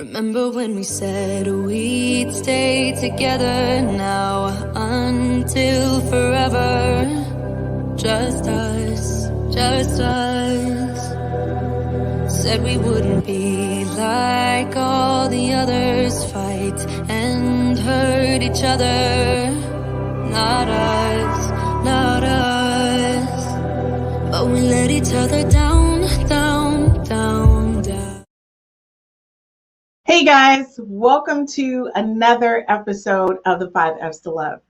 Remember when we said we'd stay together now until forever? Just us, just us. Said we wouldn't be like all the others, fight and hurt each other. Not us, not us. But we let each other down, down, down, down. Hey guys, welcome to another episode of the 5 F's to Love.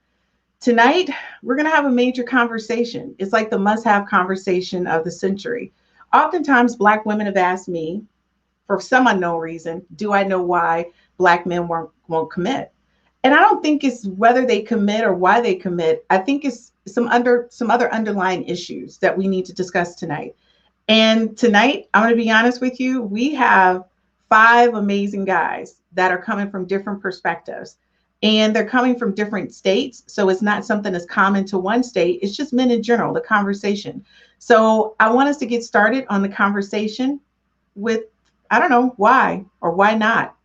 Tonight, we're going to have a major conversation. It's like the must-have conversation of the century. Oftentimes, Black women have asked me, for some unknown reason, do I know why Black men won't commit? And I don't think it's whether they commit or why they commit. I think it's some other underlying issues that we need to discuss tonight. And tonight, I'm going to be honest with you, we have 5 amazing guys that are coming from different perspectives, and they're coming from different states. So it's not something that's common to one state. It's just men in general, the conversation. So I want us to get started on the conversation with, I don't know, why or why not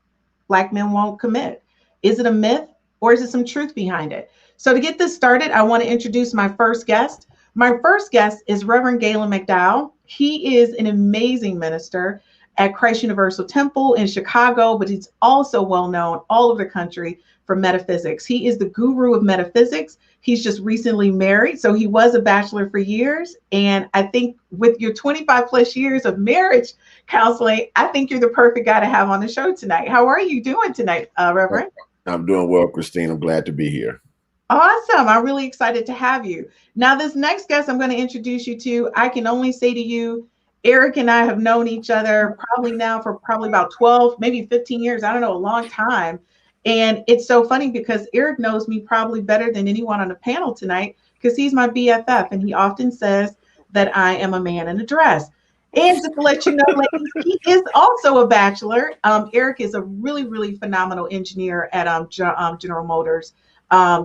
Black men won't commit. Is it a myth or is it some truth behind it? So to get this started, I want to introduce my first guest. My first guest is Reverend Galen McDowell. He is an amazing minister at Christ Universal Temple in Chicago, but he's also well known all over the country for metaphysics. He is the guru of metaphysics. He's just recently married, so he was a bachelor for years. And I think with your 25 plus years of marriage counseling, I think you're the perfect guy to have on the show tonight. How are you doing tonight, Reverend? I'm doing well, Christine. I'm glad to be here. Awesome. I'm really excited to have you. Now, this next guest I'm going to introduce you to, I can only say to you, Eric and I have known each other for about 12, maybe 15 years. I don't know, a long time. And it's so funny because Eric knows me probably better than anyone on the panel tonight because he's my BFF. And he often says that I am a man in a dress. And just to let you know, ladies, he is also a bachelor. Eric is a really, really phenomenal engineer at General Motors.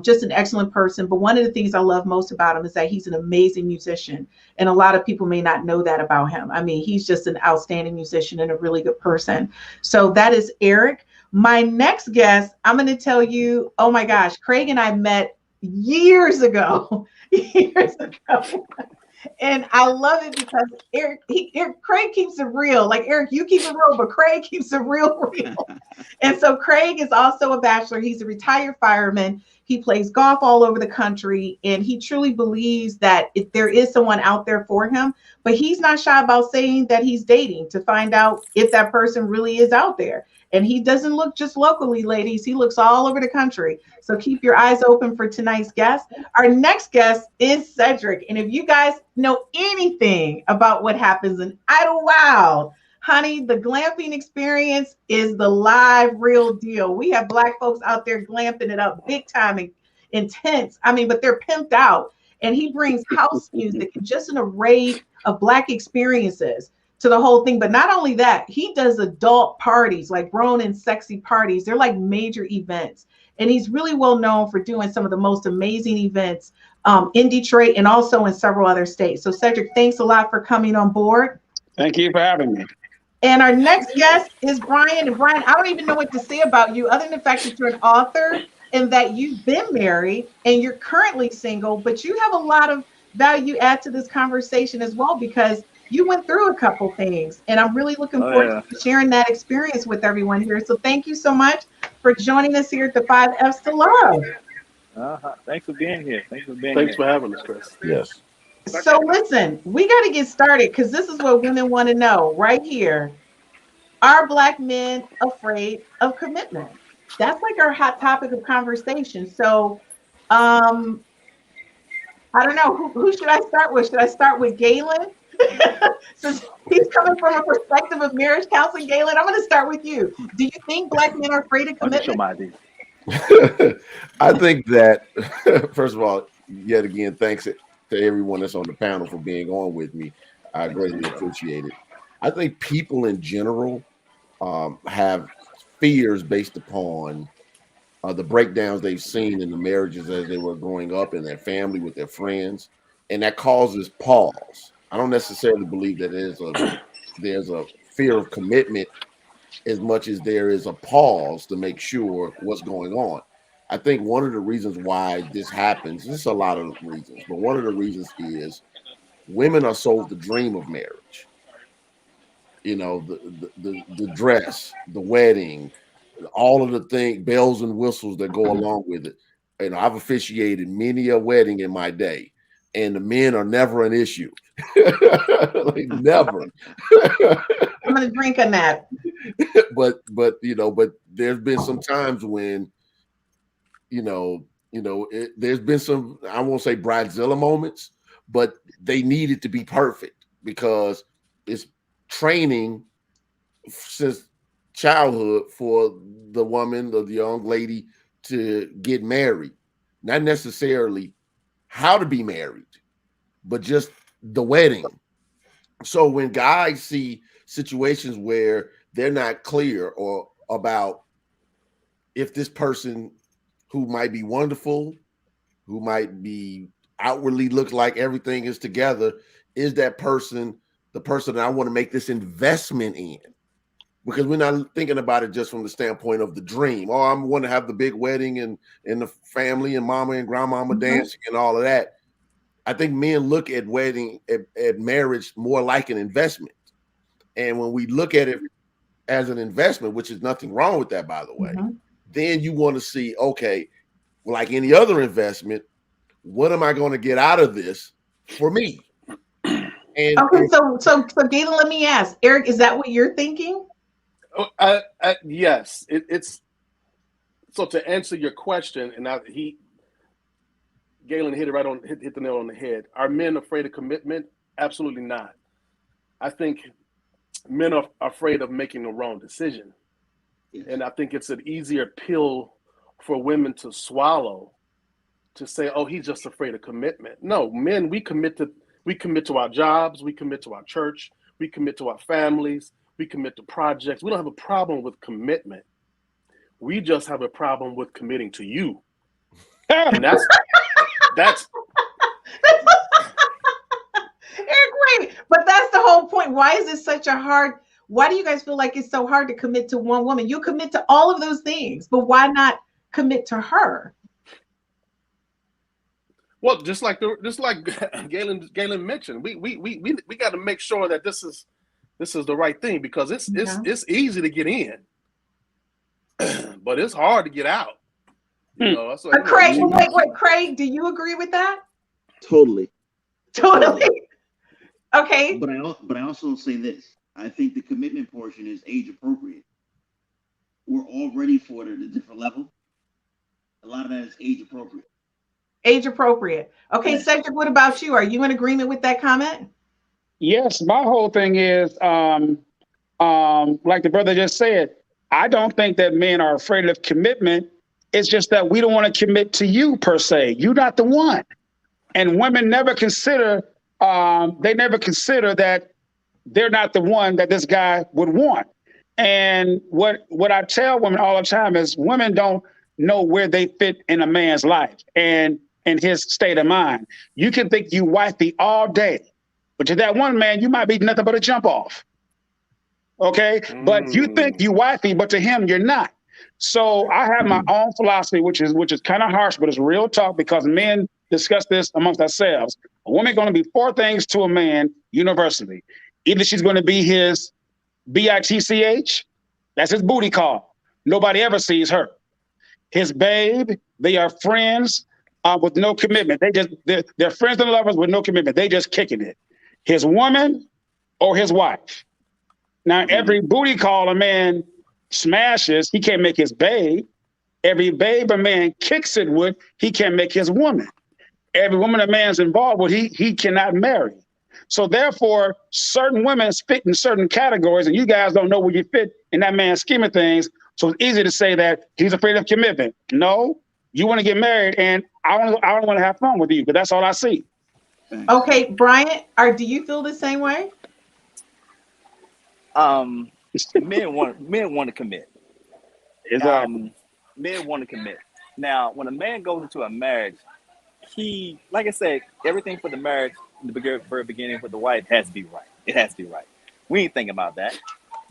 Just an excellent person. But one of the things I love most about him is that he's an amazing musician. And a lot of people may not know that about him. I mean, he's just an outstanding musician and a really good person. So that is Eric. My next guest, I'm going to tell you, oh my gosh, Craig and I met years ago. And I love it because Craig keeps it real. Like Eric, you keep it real, but Craig keeps it real. And so Craig is also a bachelor. He's a retired fireman. He plays golf all over the country, and he truly believes that if there is someone out there for him, but he's not shy about saying that he's dating to find out if that person really is out there. And he doesn't look just locally, ladies. He looks all over the country. So keep your eyes open for tonight's guest. Our next guest is Cedric. And if you guys know anything about what happens in Idlewild, honey, the glamping experience is the live real deal. We have Black folks out there glamping it up big time and intense. I mean, but they're pimped out. And he brings house music and just an array of Black experiences to the whole thing. But not only that, he does adult parties, like grown and sexy parties. They're like major events. And he's really well known for doing some of the most amazing events in Detroit and also in several other states. So Cedric, thanks a lot for coming on board. Thank you for having me. And our next guest is Brian. And Brian, I don't even know what to say about you other than the fact that you're an author and that you've been married and you're currently single, but you have a lot of value add to this conversation as well because you went through a couple things, and I'm really looking forward to sharing that experience with everyone here. So thank you so much for joining us here at the 5 F's to Love. Thanks for being here. Thanks for having us, Chris. Yes. So listen, we got to get started because this is what women want to know right here. Are Black men afraid of commitment? That's like our hot topic of conversation. So I don't know. Who should I start with? Should I start with Galen? Since he's coming from a perspective of marriage counseling, Galen, I'm going to start with you. Do you think Black men are afraid of commitment? I think that, first of all, yet again, thanks to everyone that's on the panel for being on with me. I greatly appreciate it. I think people in general have fears based upon the breakdowns they've seen in the marriages as they were growing up in their family with their friends, and that causes pause. I don't necessarily believe that there's a fear of commitment as much as there is a pause to make sure what's going on. I think one of the reasons why this happens, there's a lot of reasons, but one of the reasons is women are sold the dream of marriage. You know, the dress, the wedding, all of the things, bells and whistles that go along with it. You know, I've officiated many a wedding in my day, and the men are never an issue. Like never. I'm gonna drink on that. but you know, but there's been some times when there's been some, I won't say bridezilla moments, but they needed to be perfect because it's training since childhood for the woman or the young lady to get married. Not necessarily how to be married, but just the wedding. So when guys see situations where they're not clear or about if this person who might be wonderful, who might be outwardly look like everything is together, is that person the person that I want to make this investment in? Because we're not thinking about it just from the standpoint of the dream. Oh, I want to have the big wedding and the family and mama and grandmama dancing and all of that. I think men look at wedding, at marriage more like an investment. And when we look at it as an investment, which is nothing wrong with that, by the way, then you want to see, okay, like any other investment, what am I going to get out of this for me? And okay, so Galen, let me ask, Eric, is that what you're thinking? Yes, it's so to answer your question, and Galen hit the nail on the head. Are men afraid of commitment? Absolutely not. I think men are afraid of making the wrong decision, and I think it's an easier pill for women to swallow to say, "Oh, he's just afraid of commitment." No, men, we commit to our jobs, we commit to our church, we commit to our families. We commit to projects. We don't have a problem with commitment. We just have a problem with committing to you. And that's Eric, wait, but that's the whole point. Why is it such a hard, why do you guys feel like it's so hard to commit to one woman? You commit to all of those things, but why not commit to her? Well, just like Galen mentioned, we got to make sure that this is the right thing, because it's easy to get in, but it's hard to get out. You know, so, Craig, wait, Craig, do you agree with that? Totally. Okay. But I also say this. I think the commitment portion is age appropriate. We're all ready for it at a different level. A lot of that is age appropriate. Age appropriate. Okay, yes. Cedric, what about you? Are you in agreement with that comment? Yes, my whole thing is, like the brother just said, I don't think that men are afraid of commitment. It's just that we don't want to commit to you per se. You're not the one. And women never consider, that they're not the one that this guy would want. And what I tell women all the time is women don't know where they fit in a man's life and in his state of mind. You can think you wifey all day, but to that one man, you might be nothing but a jump off. Okay? But you think you wifey, but to him, you're not. So I have my own philosophy, which is kind of harsh, but it's real talk, because men discuss this amongst ourselves. A woman going to be 4 things to a man universally. Either she's going to be his bitch, that's his booty call. Nobody ever sees her. His babe, they are friends with no commitment. They're friends and lovers with no commitment. They just kicking it. His woman or his wife. Now, every booty call a man smashes, he can't make his babe. Every babe a man kicks it with, he can't make his woman. Every woman a man's involved with, he cannot marry. So therefore, certain women fit in certain categories, and you guys don't know where you fit in that man's scheme of things. So it's easy to say that he's afraid of commitment. No, you want to get married, and I don't want to have fun with you, but that's all I see. Okay, Bryant, do you feel the same way? Men want to commit. Men want to commit. Now, when a man goes into a marriage, he, like I said, everything for the marriage, the very beginning with the wife has to be right. It has to be right. We ain't thinking about that,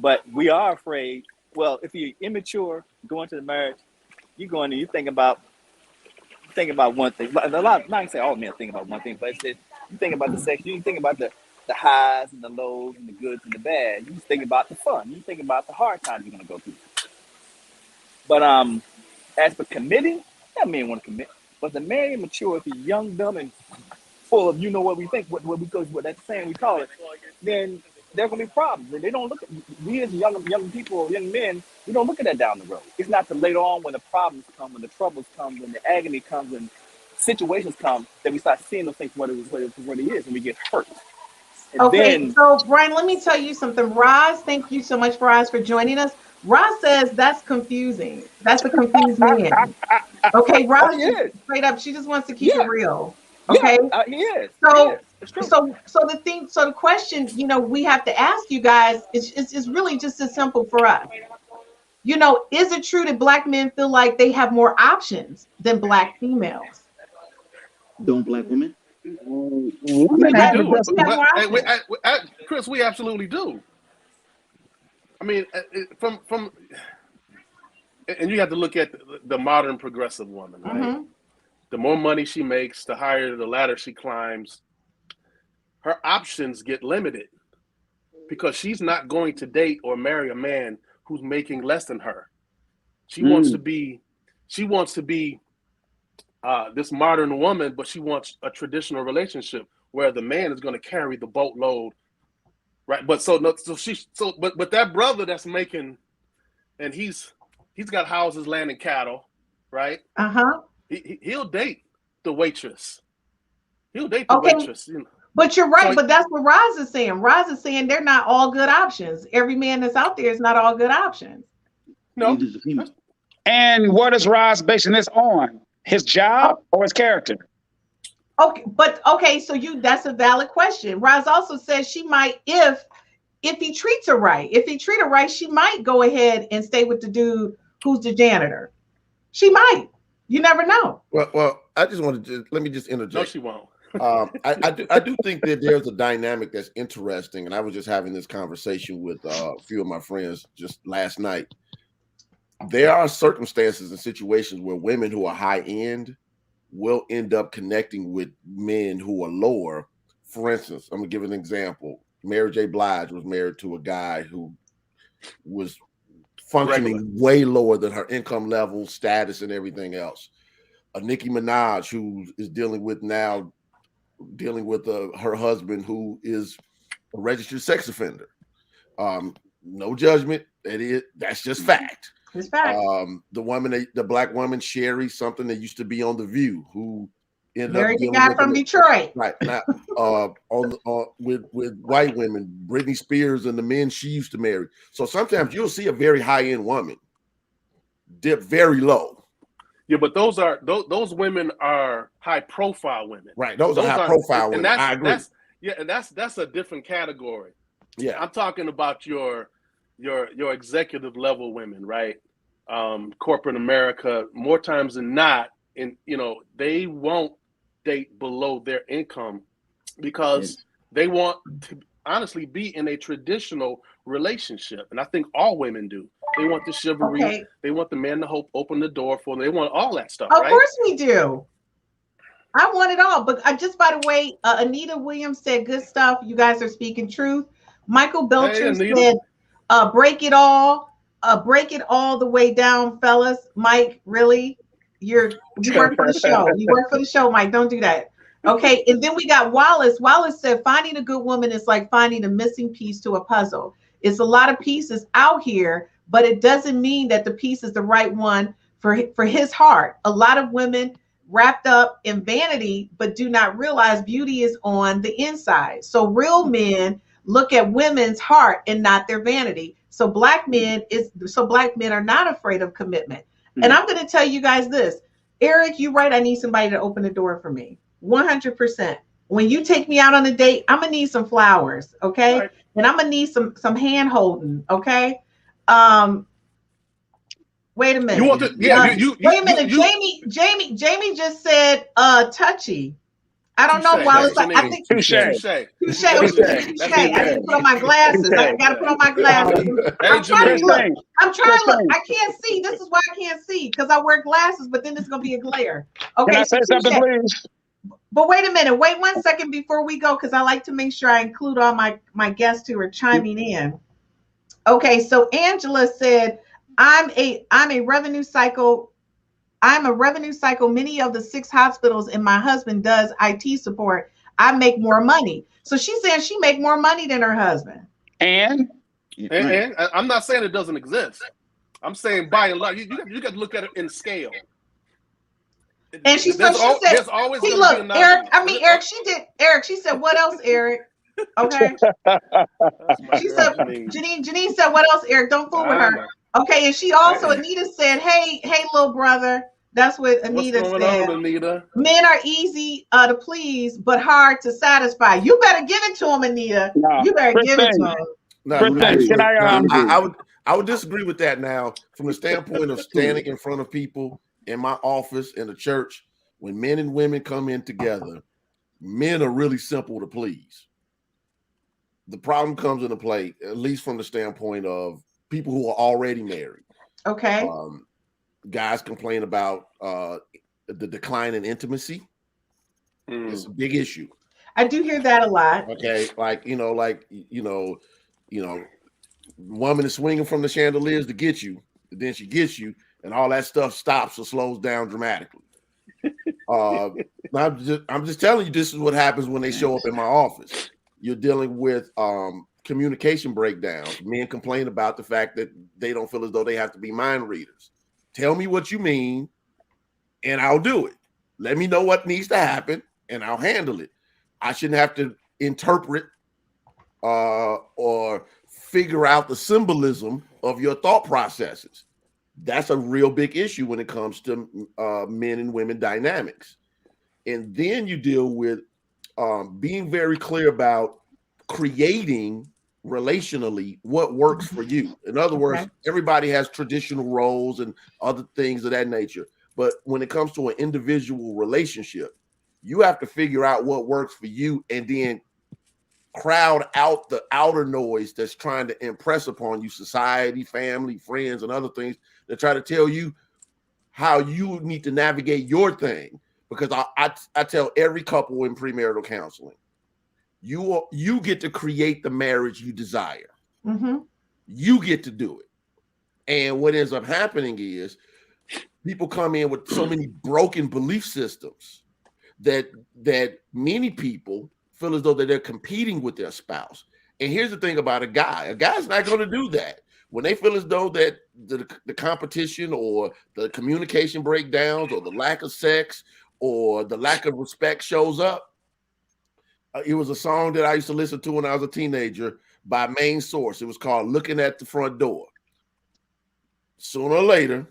but we are afraid Well, if you're immature, going to the marriage, you go in and you think about one thing. A lot, not gonna say all men think about one thing, but it's just, you think about the sex. You think about the highs and the lows and the goods and the bad. You just think about the fun. You think about the hard times you're gonna go through. But as for committing, that man want to commit. But the man immature, if he's young, dumb, and full of what we think, what that saying we call it, then there are gonna be problems. And they don't look at, we as young people, young men, we don't look at that down the road. It's not till later on when the problems come, when the troubles come, when the agony comes, when situations come, that we start seeing those things for what it is, and we get hurt. And okay, so Brian, let me tell you something. Roz, thank you so much, Roz, for joining us. Roz says that's confusing. That's a confused man. Okay, Roz, straight up, she just wants to keep it real. Okay, he is. So the question, we have to ask you guys is really just as simple for us. Is it true that Black men feel like they have more options than Black females? Don't Black women? Chris, we absolutely do. I mean, from and you have to look at the modern progressive woman, right? Mm-hmm. The more money she makes, the higher the ladder she climbs. Her options get limited because she's not going to date or marry a man who's making less than her. She wants to be this modern woman, but she wants a traditional relationship where the man is going to carry the boatload, right? But but that brother that's making, and he's got houses, land, and cattle, right? He'll date the waitress. He'll date the waitress. But you're right. But that's what Roz is saying. Roz is saying they're not all good options. Every man that's out there is not all good options. No. And what is Roz basing this on? His job or his character? Okay, so that's a valid question. Roz also says she might, if he treats her right. If he treat her right, she might go ahead and stay with the dude who's the janitor. She might. You never know. Well, I just wanted to let me just interject. No, she won't. I do think that there's a dynamic that's interesting, and I was just having this conversation with a few of my friends just last night. There are circumstances and situations where women who are high end will end up connecting with men who are lower. For instance, I'm gonna give an example. Mary J. Blige was married to a guy who was functioning way lower than her income level, status, and everything else. Nicki Minaj, who is dealing with her husband, who is a registered sex offender. No judgment. That's just fact. It's fact. The Black woman, Sherry, something that used to be on The View, who ended up married the guy from Detroit. Right now, with white women, Britney Spears and the men she used to marry. So sometimes you'll see a very high end woman dip very low. Yeah, but those women are high profile women. Right, those are high profile women. I agree. That's a different category. Yeah, I'm talking about your executive level women, right? Corporate America, more times than not, and they won't date below their income because they want to honestly be in a traditional relationship. And I think all women do. They want the chivalry. Okay. They want the man to open the door for them. They want all that stuff, right? Of course we do. I want it all. But just by the way, Anita Williams said good stuff. You guys are speaking truth. Michael Belcher said, break it all the way down, fellas. Mike, really? You work for the show. You work for the show, Mike. Don't do that. Okay. And then we got Wallace. Wallace said, finding a good woman is like finding a missing piece to a puzzle. It's a lot of pieces out here, but it doesn't mean that the piece is the right one for his heart. A lot of women wrapped up in vanity, but do not realize beauty is on the inside. So real men look at women's heart and not their vanity. So black men are not afraid of commitment. Mm-hmm. And I'm going to tell you guys this, Eric, you're right. I need somebody to open the door for me. 100%. When you take me out on a date, I'm gonna need some flowers, okay? Right. And I'm gonna need some hand holding, okay? Wait a minute. You want to? Yeah. Wait a minute. Jamie just said touchy. I don't know, Wallace. I think Touche. touche. I didn't put on my glasses. I got to put on my glasses. I'm trying to look. I'm trying to look. I can't see. This is why I can't see, because I wear glasses, but then it's going to be a glare. Okay. Can I say something, please? But wait a minute. Wait 1 second before we go, because I like to make sure I include all my guests who are chiming in. Okay. So Angela said, I'm a revenue cycle. I'm a revenue cycle. Many of the 6 hospitals, and my husband does IT support. I make more money. So she's saying she make more money than her husband. And I'm not saying it doesn't exist. I'm saying by and large, you got to look at it in scale. And she said, see, look, Eric, she said, what else, Eric? Okay. She said, Janine said, what else, Eric? Don't fool with her. Okay, and she also, Anita said, hey, little brother. That's what Anita said. What's going on, Anita? Men are easy to please, but hard to satisfy. You better give it to them, Anita. No, you better give it to them. I would disagree with that now from the standpoint of standing in front of people in my office, in the church. When men and women come in together, men are really simple to please. The problem comes into play, at least from the standpoint of people who are already married. Okay. Guys complain about the decline in intimacy. It's a big issue. I do hear that a lot. Okay, woman is swinging from the chandeliers to get you, and then she gets you, and all that stuff stops or slows down dramatically. I'm just telling you, this is what happens when they show up in my office. You're dealing with communication breakdowns. Men complain about the fact that they don't feel as though they have to be mind readers. Tell me what you mean, and I'll do it. Let me know what needs to happen, and I'll handle it. I shouldn't have to interpret or figure out the symbolism of your thought processes. That's a real big issue when it comes to men and women dynamics. And then you deal with being very clear about creating relationally what works for you. In other words, everybody has traditional roles and other things of that nature. But when it comes to an individual relationship, you have to figure out what works for you and then crowd out the outer noise that's trying to impress upon you society, family, friends, and other things that try to tell you how you need to navigate your thing. Because I tell every couple in premarital counseling, you get to create the marriage you desire. Mm-hmm. You get to do it. And what ends up happening is people come in with so many broken belief systems that many people feel as though that they're competing with their spouse. And here's the thing about a guy's not going to do that. When they feel as though that the competition or the communication breakdowns or the lack of sex or the lack of respect shows up, it was a song that I used to listen to when I was a teenager by Main Source. It was called Looking at the Front Door. Sooner or later,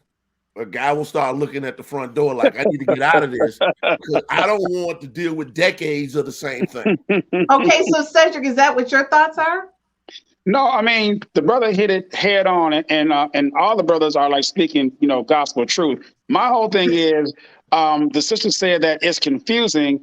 a guy will start looking at the front door like, I need to get out of this because I don't want to deal with decades of the same thing. Okay, so Cedric, is that what your thoughts are? No, I mean, the brother hit it head on, and all the brothers are like speaking, gospel truth. My whole thing is, the sister said that it's confusing.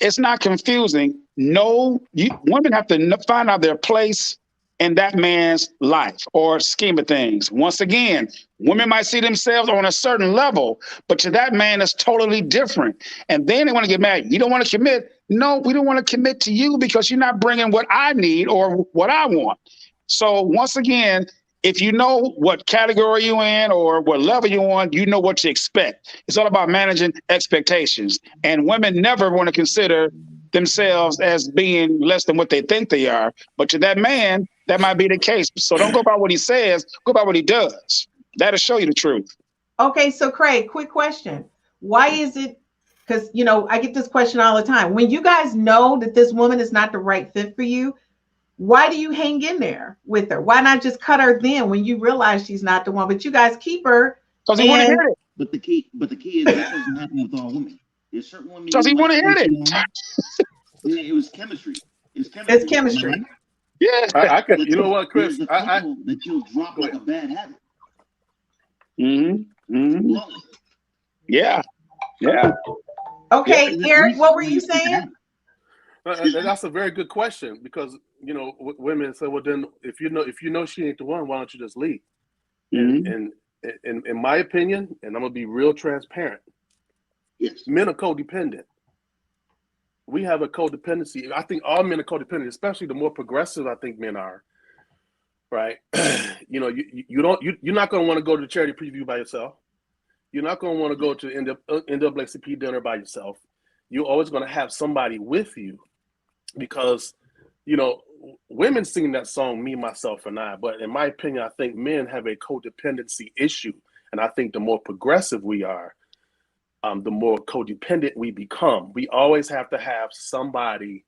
It's not confusing. No, women have to find out their place in that man's life or scheme of things. Once again, women might see themselves on a certain level, but to that man, it's totally different. And then they want to get mad. You don't want to commit. No, we don't want to commit to you because you're not bringing what I need or what I want. So once again, if you know what category you're in or what level you're on, you know what to expect. It's all about managing expectations. And women never want to consider themselves as being less than what they think they are. But to that man, that might be the case. So don't go by what he says, go by what he does. That'll show you the truth. Okay, so Craig, quick question. Why is it, because, I get this question all the time. When you guys know that this woman is not the right fit for you, why do you hang in there with her? Why not just cut her then when you realize she's not the one? But you guys keep her. Because he want to hear it. But the key is that doesn't happen with all women. There's certain women. Because he want to hear it. Yeah, it was chemistry. It's chemistry. Yeah. I could. You know what, Chris? That you'll drop like a bad habit. Mm-hmm. Mm-hmm. Yeah. Yeah. Okay, And Eric, what were we you speak to saying? them. That's a very good question because women say, well, then if you know she ain't the one, why don't you just leave? Mhm. And in my opinion, and I'm gonna be real transparent, Yes. men are codependent. We have a codependency. I think all men are codependent, especially the more progressive I think men are. Right? You're not gonna want to go to the charity preview by yourself. You're not gonna want to go to NAACP dinner by yourself. You're always gonna have somebody with you because women sing that song, Me, Myself, and I. But in my opinion, I think men have a codependency issue. And I think the more progressive we are, the more codependent we become. We always have to have somebody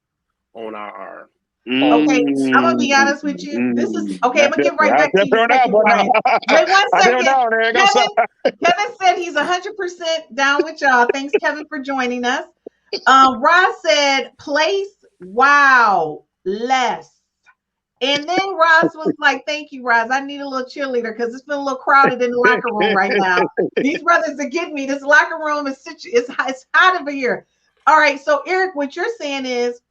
on our arm. Okay, I'm gonna be honest with you. This is okay. I'm gonna get right back to you in a second, Brian. Wait one I don't second. know. There you go. Kevin said he's 100% down with y'all. Thanks, Kevin, for joining us. Roz said, place, wow, less. And then Roz was like, thank you, Roz. I need a little cheerleader because it's been a little crowded in the locker room right now. These brothers are getting me. This locker room it's hot over here. All right. So, Eric, what you're saying is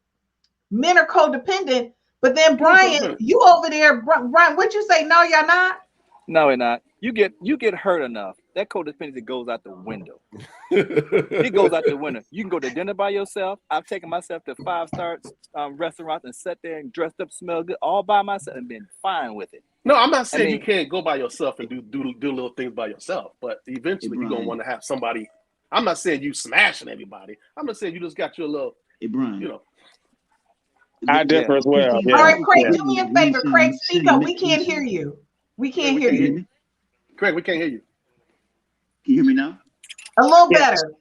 men are codependent. But then, Brian, you over there, Brian, what you say? No, y'all not? No, we're not. You get hurt enough. That codependency goes out the window. It goes out the window. You can go to dinner by yourself. I've taken myself to 5-star restaurants and sat there and dressed up, smell good, all by myself, and been fine with it. No, I'm not saying you can't go by yourself and do little things by yourself, but eventually you're gonna want to have somebody. I'm not saying you smashing everybody. I'm not saying you just got your little. Hey, Brian. I differ as well. All right, Craig, do me a favor. Craig, speak up. We can't hear you. We can't hear you. Craig, we can't hear you. Can you hear me now? A little better.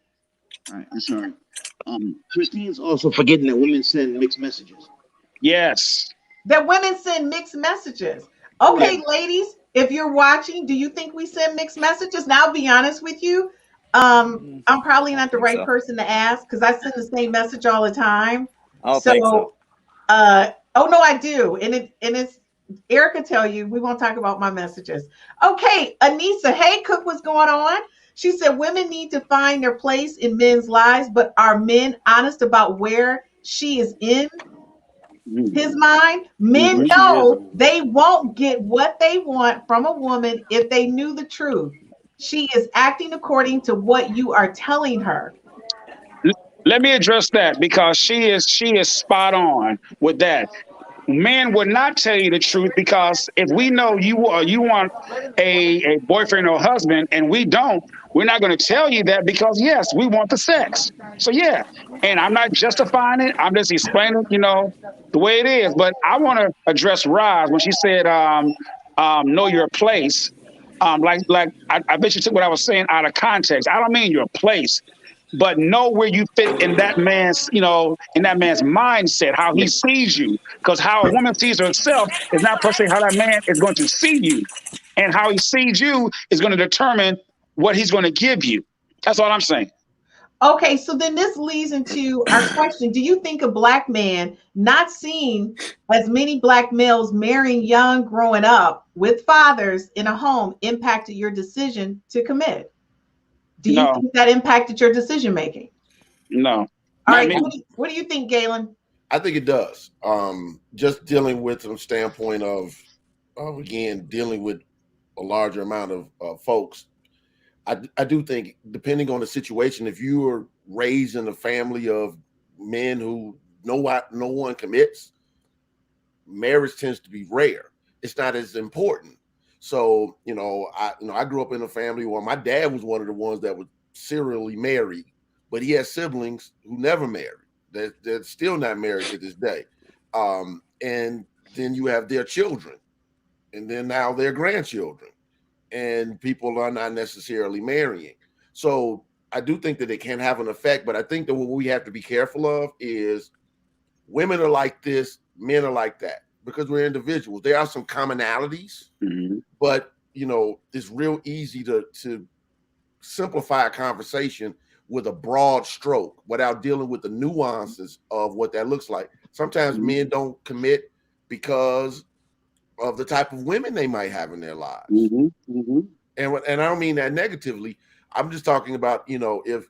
All right, I'm sorry. Christine's also forgetting that women send mixed messages. Yes. That women send mixed messages. Okay, ladies, if you're watching, do you think we send mixed messages? Now, I'll be honest with you. I'm probably not the right person to ask because I send the same message all the time. I don't think so. Oh no, I do, and it's Erica tell you we won't talk about my messages. Okay, Anissa, hey, Cook, what's going on? She said women need to find their place in men's lives, but are men honest about where she is in his mind? Men know they won't get what they want from a woman if they knew the truth. She is acting according to what you are telling her. Let me address that because she is spot on with that. Men would not tell you the truth because if we know you want a boyfriend or husband and we don't, we're not going to tell you that because yes, we want the sex. So yeah, and I'm not justifying it. I'm just explaining, the way it is. But I want to address Roz when she said, "Know your place." I bet you took what I was saying out of context. I don't mean your place, but know where you fit in that man's, mindset, how he sees you. Because how a woman sees herself is not per se how that man is going to see you. And how he sees you is going to determine what he's going to give you. That's all I'm saying. Okay, so then this leads into our question. Do you think a black man not seeing as many black males marrying young growing up with fathers in a home impacted your decision to commit? Do you think that impacted your decision making? No. All right, what do you think, Galen? I think it does. Just dealing with some standpoint of again, dealing with a larger amount of folks. I do think, depending on the situation, if you are raised in a family of men who no one commits, marriage tends to be rare. It's not as important. So, I grew up in a family where my dad was one of the ones that was serially married, but he had siblings who never married. They're still not married to this day. And then you have their children, and then now their grandchildren. And people are not necessarily marrying. So I do think that it can have an effect, but I think that what we have to be careful of is women are like this, men are like that, because we're individuals. There are some commonalities, but it's real easy to simplify a conversation with a broad stroke without dealing with the nuances of what that looks like. Sometimes men don't commit because of the type of women they might have in their lives. And I don't mean that negatively. I'm just talking about, if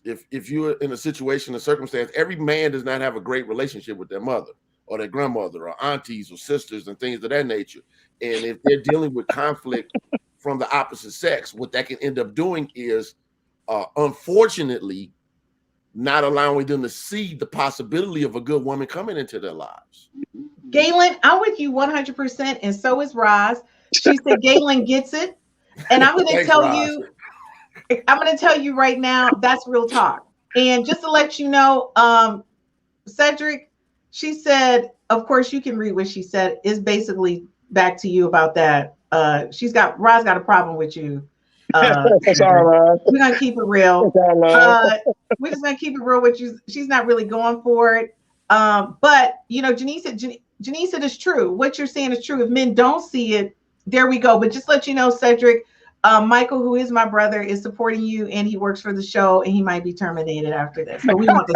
if you're in a situation, a circumstance, every man does not have a great relationship with their mother or their grandmother or aunties or sisters and things of that nature. And if they're dealing with conflict from the opposite sex, what that can end up doing is, unfortunately, not allowing them to see the possibility of a good woman coming into their lives. Galen, I'm with you 100%, and so is Roz. She said Galen gets it, and I'm going to tell Roz. you. I'm going to tell you right now, that's real talk. And just to let you know, Cedric, she said, of course, you can read what she said. Is basically back to you about that. Roz got a problem with you. That's all right. We're going to keep it real. We're just going to keep it real with you. She's not really going for it. But, you know, Janice said it's true. What you're saying is true. If men don't see it, there we go. But just let you know, Cedric, Michael, who is my brother, is supporting you, and he works for the show, and he might be terminated after this. So we want to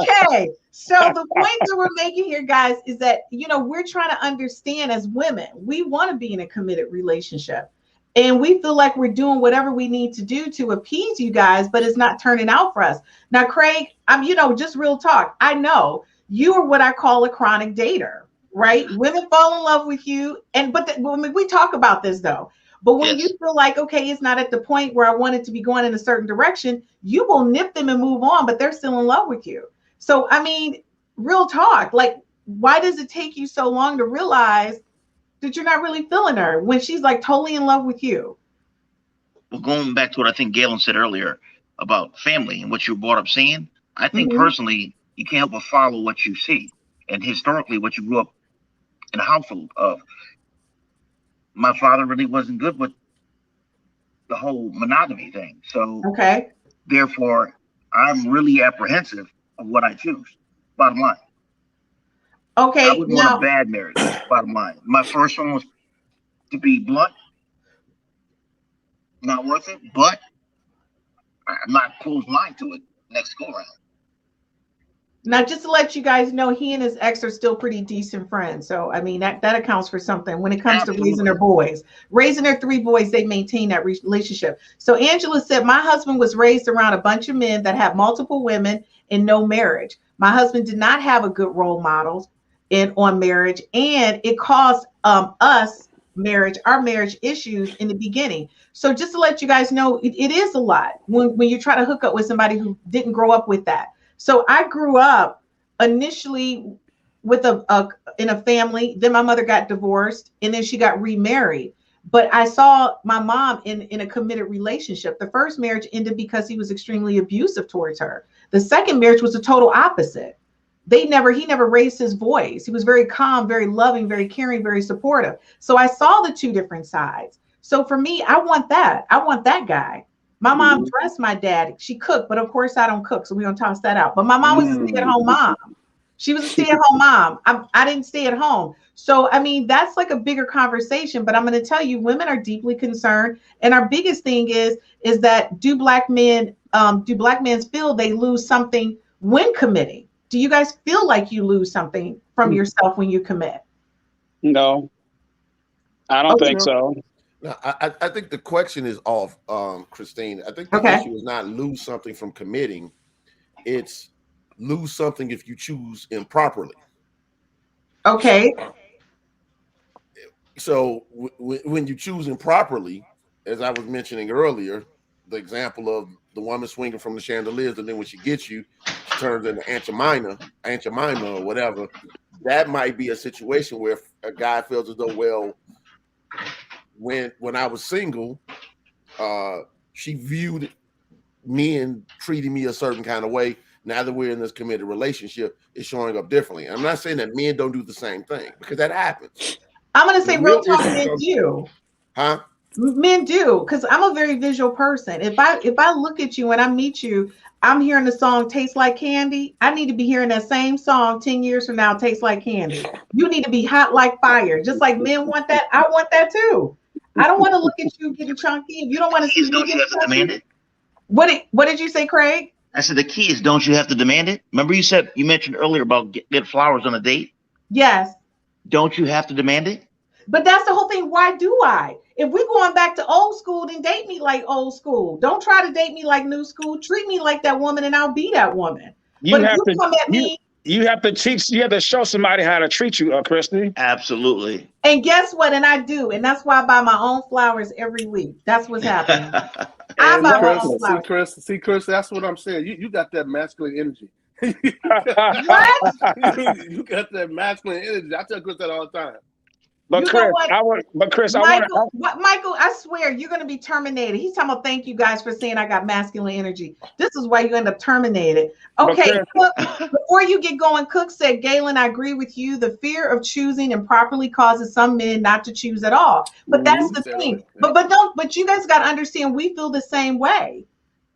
okay. So the point that we're making here, guys, is that, you know, we're trying to understand as women, we want to be in a committed relationship. And we feel like we're doing whatever we need to do to appease you guys, but it's not turning out for us. Now, Craig, you know, just real talk. I know you are what I call a chronic dater. Right? Women fall in love with you. When we talk about this though, but when you feel like, okay, it's not at the point where I want it to be going in a certain direction, you will nip them and move on, but they're still in love with you. So, I mean, real talk, like, why does it take you so long to realize that you're not really feeling her when she's like totally in love with you? Well, going back to what I think Galen said earlier about family and what you brought up saying, I think personally, you can't help but follow what you see. And historically, what you grew up in a household of. My father really wasn't good with the whole monogamy thing. So therefore, I'm really apprehensive of what I choose, bottom line. Okay. I wouldn't want a bad marriage, bottom line. My first one was, to be blunt, not worth it, but I'm not closed-minded to it next go-around. Now, just to let you guys know, he and his ex are still pretty decent friends. So, I mean, that accounts for something when it comes to raising their boys. Raising their 3 boys, they maintain that relationship. So Angela said, my husband was raised around a bunch of men that have multiple women and no marriage. My husband did not have a good role model on marriage, and it caused us our marriage issues in the beginning. So just to let you guys know, it is a lot when you try to hook up with somebody who didn't grow up with that. So I grew up initially with in a family. Then my mother got divorced, and then she got remarried. But I saw my mom in a committed relationship. The first marriage ended because he was extremely abusive towards her. The second marriage was the total opposite. He never raised his voice. He was very calm, very loving, very caring, very supportive. So I saw the 2 different sides. So for me, I want that. I want that guy. My mom dressed my dad. She cooked, but of course I don't cook, so we're gonna toss that out. But my mom was a stay-at-home mom. She was a stay-at-home mom. I didn't stay at home. So I mean, that's like a bigger conversation. But I'm gonna tell you, women are deeply concerned, and our biggest thing is that do black men feel they lose something when committing? Do you guys feel like you lose something from yourself when you commit? No, I don't think so. No, I think the question is off, Christine. I think the issue is not lose something from committing. It's lose something if you choose improperly. Okay. So when you choose improperly, as I was mentioning earlier, the example of the woman swinging from the chandeliers, and then when she gets you, she turns into Aunt Jemima or whatever. That might be a situation where a guy feels as though, well, when I was single, she viewed me and treated me a certain kind of way. Now that we're in this committed relationship, it's showing up differently. I'm not saying that men don't do the same thing, because that happens. I'm going to say real talk, men do. Huh? Men do, because I'm a very visual person. If I look at you and I meet you, I'm hearing the song Tastes Like Candy. I need to be hearing that same song 10 years from now, Tastes Like Candy. You need to be hot like fire. Just like men want that, I want that too. I don't want to look at you getting chunky. If you don't want to see me don't you have to demand it? What did you say, Craig? I said the key is, don't you have to demand it? Remember you mentioned earlier about get flowers on a date? Yes. Don't you have to demand it? But that's the whole thing. Why do I? If we're going back to old school, then date me like old school. Don't try to date me like new school. Treat me like that woman, and I'll be that woman. You But if have you to come at me, you have to teach. You have to show somebody how to treat you, Christy. Absolutely. and guess what? And I do, and that's why I buy my own flowers every week. That's what's happening. I buy my own flowers. See, Chris, that's what I'm saying. You got that masculine energy. What? You got that masculine energy. I tell Chris that all the time. But You know Chris, what? Michael, I swear you're going to be terminated. He's talking about thank you guys for saying I got masculine energy. This is why you end up terminated. Okay, Cook, before you get going, Cook said, Galen, I agree with you. The fear of choosing improperly causes some men not to choose at all. But that's the thing. But you guys got to understand, we feel the same way.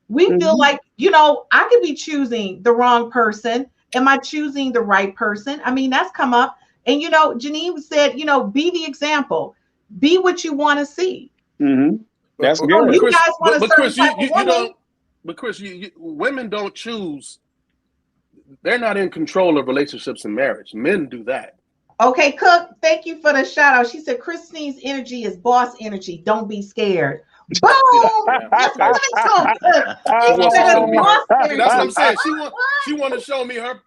We feel like, I could be choosing the wrong person. Am I choosing the right person? I mean, that's come up. And, Janine said, be the example. Be what you want to see. Mm-hmm. That's good. You guys want to Chris, woman. But Chris, women don't choose. They're not in control of relationships and marriage. Men do that. Okay, Cook, thank you for the shout out. She said, Christine's energy is boss energy. Don't be scared. Boom! That's so good. That's what I'm saying. She want to show me her.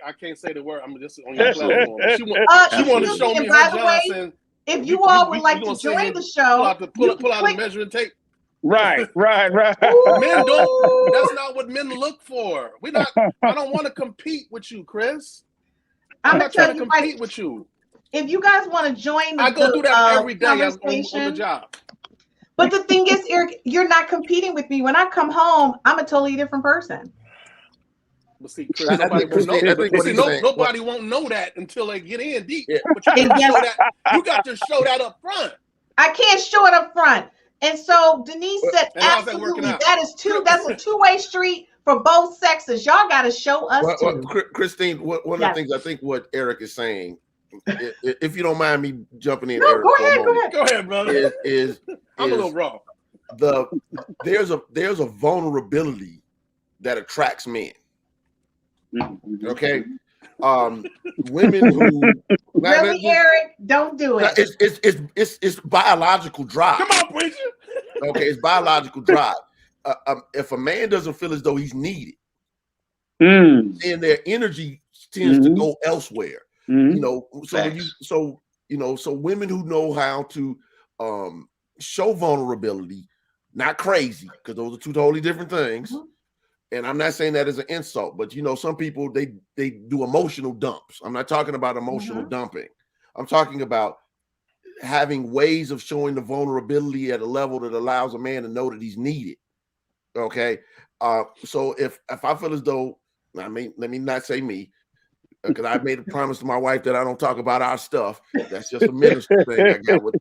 I can't say the word. I'm just on your platform. She want to show me her Johnson. If you all would like to join the show, pull out the measuring tape. Right. Men don't. That's not what men look for. I don't want to compete with you, Chris. I'm not trying to compete with you. If you guys want to join, I go through that every day on the job. But the thing is, Eric, you're not competing with me. When I come home, I'm a totally different person. But see, Chris, nobody won't know that until they get in deep. Yeah. But you got to show that up front. I can't show it up front. And so Denise said, absolutely, that's a two-way street for both sexes. Y'all got to show us too. Christine, one of the things I think what Eric is saying, if you don't mind me jumping in, no, Eric, go ahead, brother. I'm a little raw. There's a vulnerability that attracts men. Okay, women who really, Eric, don't do it. It's biological drive. Come on, preacher. Okay, it's biological drive. If a man doesn't feel as though he's needed, then their energy tends to go elsewhere. So women who know how to show vulnerability, not crazy, because those are two totally different things. And I'm not saying that as an insult, but some people they do emotional dumps. I'm not talking about emotional dumping. I'm talking about having ways of showing the vulnerability at a level that allows a man to know that he's needed. Okay. So if I feel as though, let me not say me, because I made a promise to my wife that I don't talk about our stuff. That's just a ministry thing I got with,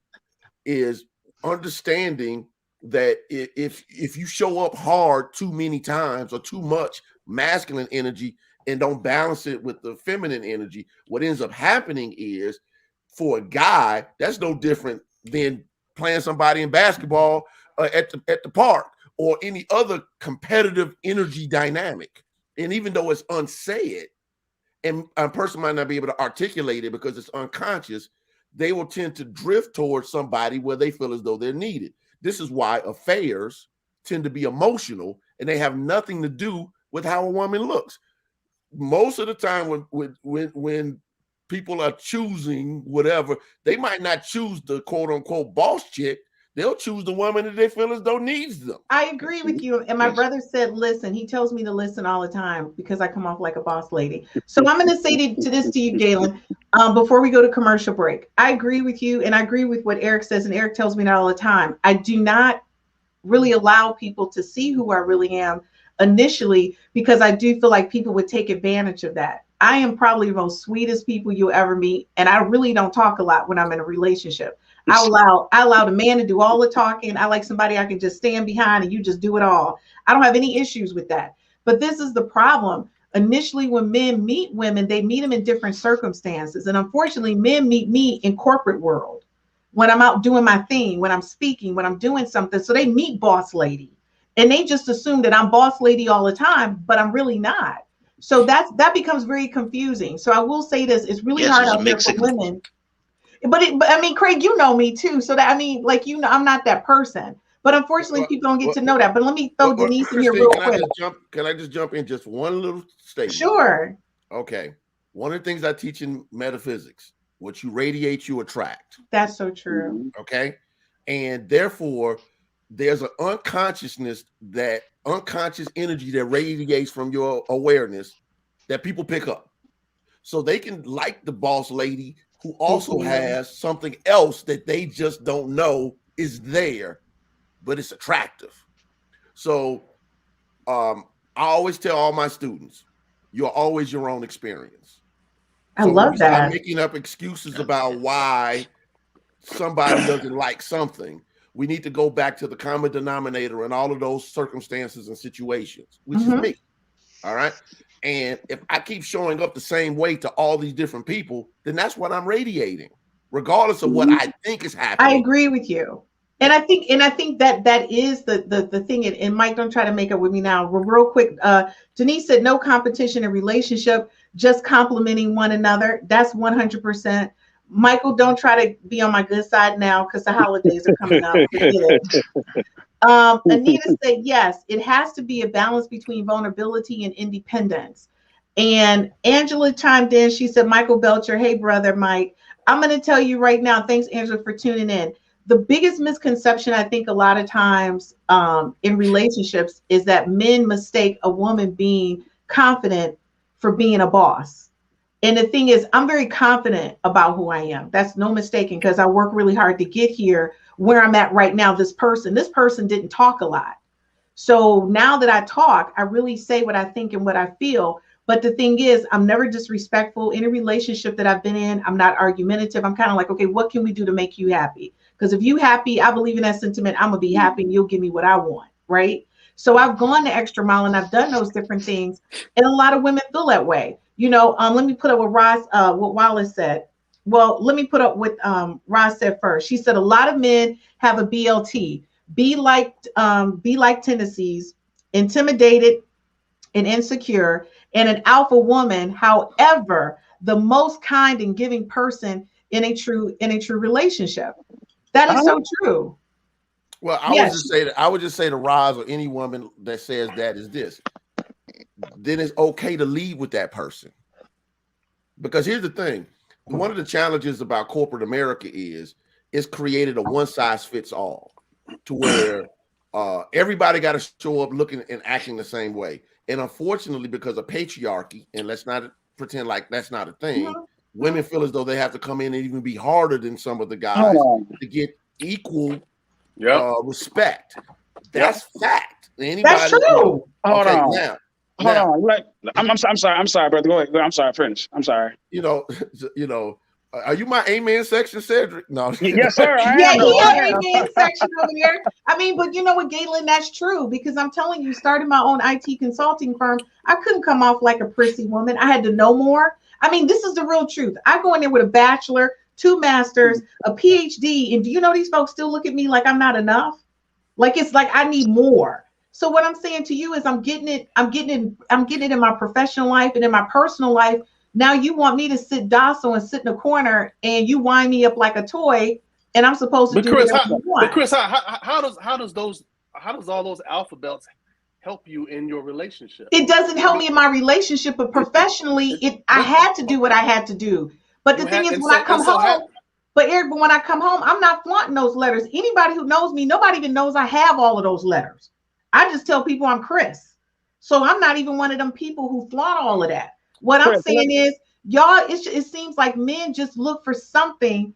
is understanding that if you show up hard too many times or too much masculine energy and don't balance it with the feminine energy, what ends up happening is, for a guy, that's no different than playing somebody in basketball at the park or any other competitive energy dynamic. And even though it's unsaid, and a person might not be able to articulate it because it's unconscious, they will tend to drift towards somebody where they feel as though they're needed. This is why affairs tend to be emotional, and they have nothing to do with how a woman looks. Most of the time when people are choosing whatever, they might not choose the quote unquote boss chick. They'll choose the woman that they feel as though needs them. I agree with you. And my brother said, listen. He tells me to listen all the time because I come off like a boss lady. So I'm going to say to you, Galen, before we go to commercial break, I agree with you. And I agree with what Eric says. And Eric tells me that all the time. I do not really allow people to see who I really am initially, because I do feel like people would take advantage of that. I am probably the most sweetest people you'll ever meet. And I really don't talk a lot when I'm in a relationship. I allow the man to do all the talking. I like somebody I can just stand behind and you just do it all. I don't have any issues with that. But this is the problem. Initially, when men meet women, they meet them in different circumstances. And unfortunately, men meet me in corporate world when I'm out doing my thing, when I'm speaking, when I'm doing something. So they meet boss lady and they just assume that I'm boss lady all the time, but I'm really not. So that becomes very confusing. So I will say this, it's really hard out there for women. But I mean, Craig, you know me too. So that, I mean, like, you know, I'm not that person. But unfortunately, people don't get to know that. But let me throw Denise in here real quick. Can I just jump in just one little statement? Sure. Okay. One of the things I teach in metaphysics, what you radiate, you attract. That's so true. Okay. And therefore, there's an unconscious energy that radiates from your awareness that people pick up. So they can like the boss lady who also has something else that they just don't know is there, but it's attractive. So I always tell all my students, you're always your own experience. I love that. I'm making up excuses about why somebody doesn't like something. We need to go back to the common denominator in all of those circumstances and situations, which is me. All right. And if I keep showing up the same way to all these different people, then that's what I'm radiating, regardless of what I think is happening. I agree with you. And I think that is the thing. And Mike, don't try to make up with me now. Real quick, Denise said no competition in relationship, just complimenting one another. That's 100%. Michael, don't try to be on my good side now because the holidays are coming up. Anita said, yes, it has to be a balance between vulnerability and independence. And Angela chimed in. She said, Michael Belcher, hey, brother Mike, I'm going to tell you right now. Thanks, Angela, for tuning in. The biggest misconception I think a lot of times in relationships is that men mistake a woman being confident for being a boss. And the thing is, I'm very confident about who I am. That's no mistaking, because I work really hard to get here where I'm at right now. This person didn't talk a lot. So now that I talk, I really say what I think and what I feel. But the thing is, I'm never disrespectful in a relationship that I've been in. I'm not argumentative. I'm kind of like, okay, what can we do to make you happy? Because if you happy, I believe in that sentiment. I'm gonna be happy and you'll give me what I want, right? So I've gone the extra mile and I've done those different things. And a lot of women feel that way. You know, let me put up what Wallace said. Well, let me put up what Roz said first. She said a lot of men have a BLT, be like tendencies, intimidated and insecure, and an alpha woman. However, the most kind and giving person in a true relationship. That is so true. Well, I would just say to Roz or any woman that says that is this. Then it's okay to leave with that person. Because here's the thing. One of the challenges about corporate America is it's created a one size fits all to where everybody got to show up looking and acting the same way. And unfortunately, because of patriarchy, and let's not pretend like that's not a thing, women feel as though they have to come in and even be harder than some of the guys to get equal respect. That's fact. That's true. Hold on. I'm sorry, brother. Go ahead. I'm sorry. Finish. I'm sorry. You know, are you my amen section, Cedric? No. Yes, sir. Amen section over there. I mean, but you know what, Galen, that's true, because I'm telling you, starting my own IT consulting firm, I couldn't come off like a prissy woman. I had to know more. I mean, this is the real truth. I go in there with a bachelor, 2 masters, a PhD, and do you know these folks still look at me like I'm not enough? Like it's like I need more. So what I'm saying to you is I'm getting it in my professional life and in my personal life. Now you want me to sit docile and sit in a corner and you wind me up like a toy and I'm supposed to do whatever you want. But Chris, how does all those alphabets help you in your relationship? It doesn't help me in my relationship, but professionally, I had to do what I had to do. But the thing is, when I come home, when I come home, I'm not flaunting those letters. Anybody who knows me, nobody even knows I have all of those letters. I just tell people I'm Chris. So I'm not even one of them people who flaunt all of that. What I'm saying is, y'all, it seems like men just look for something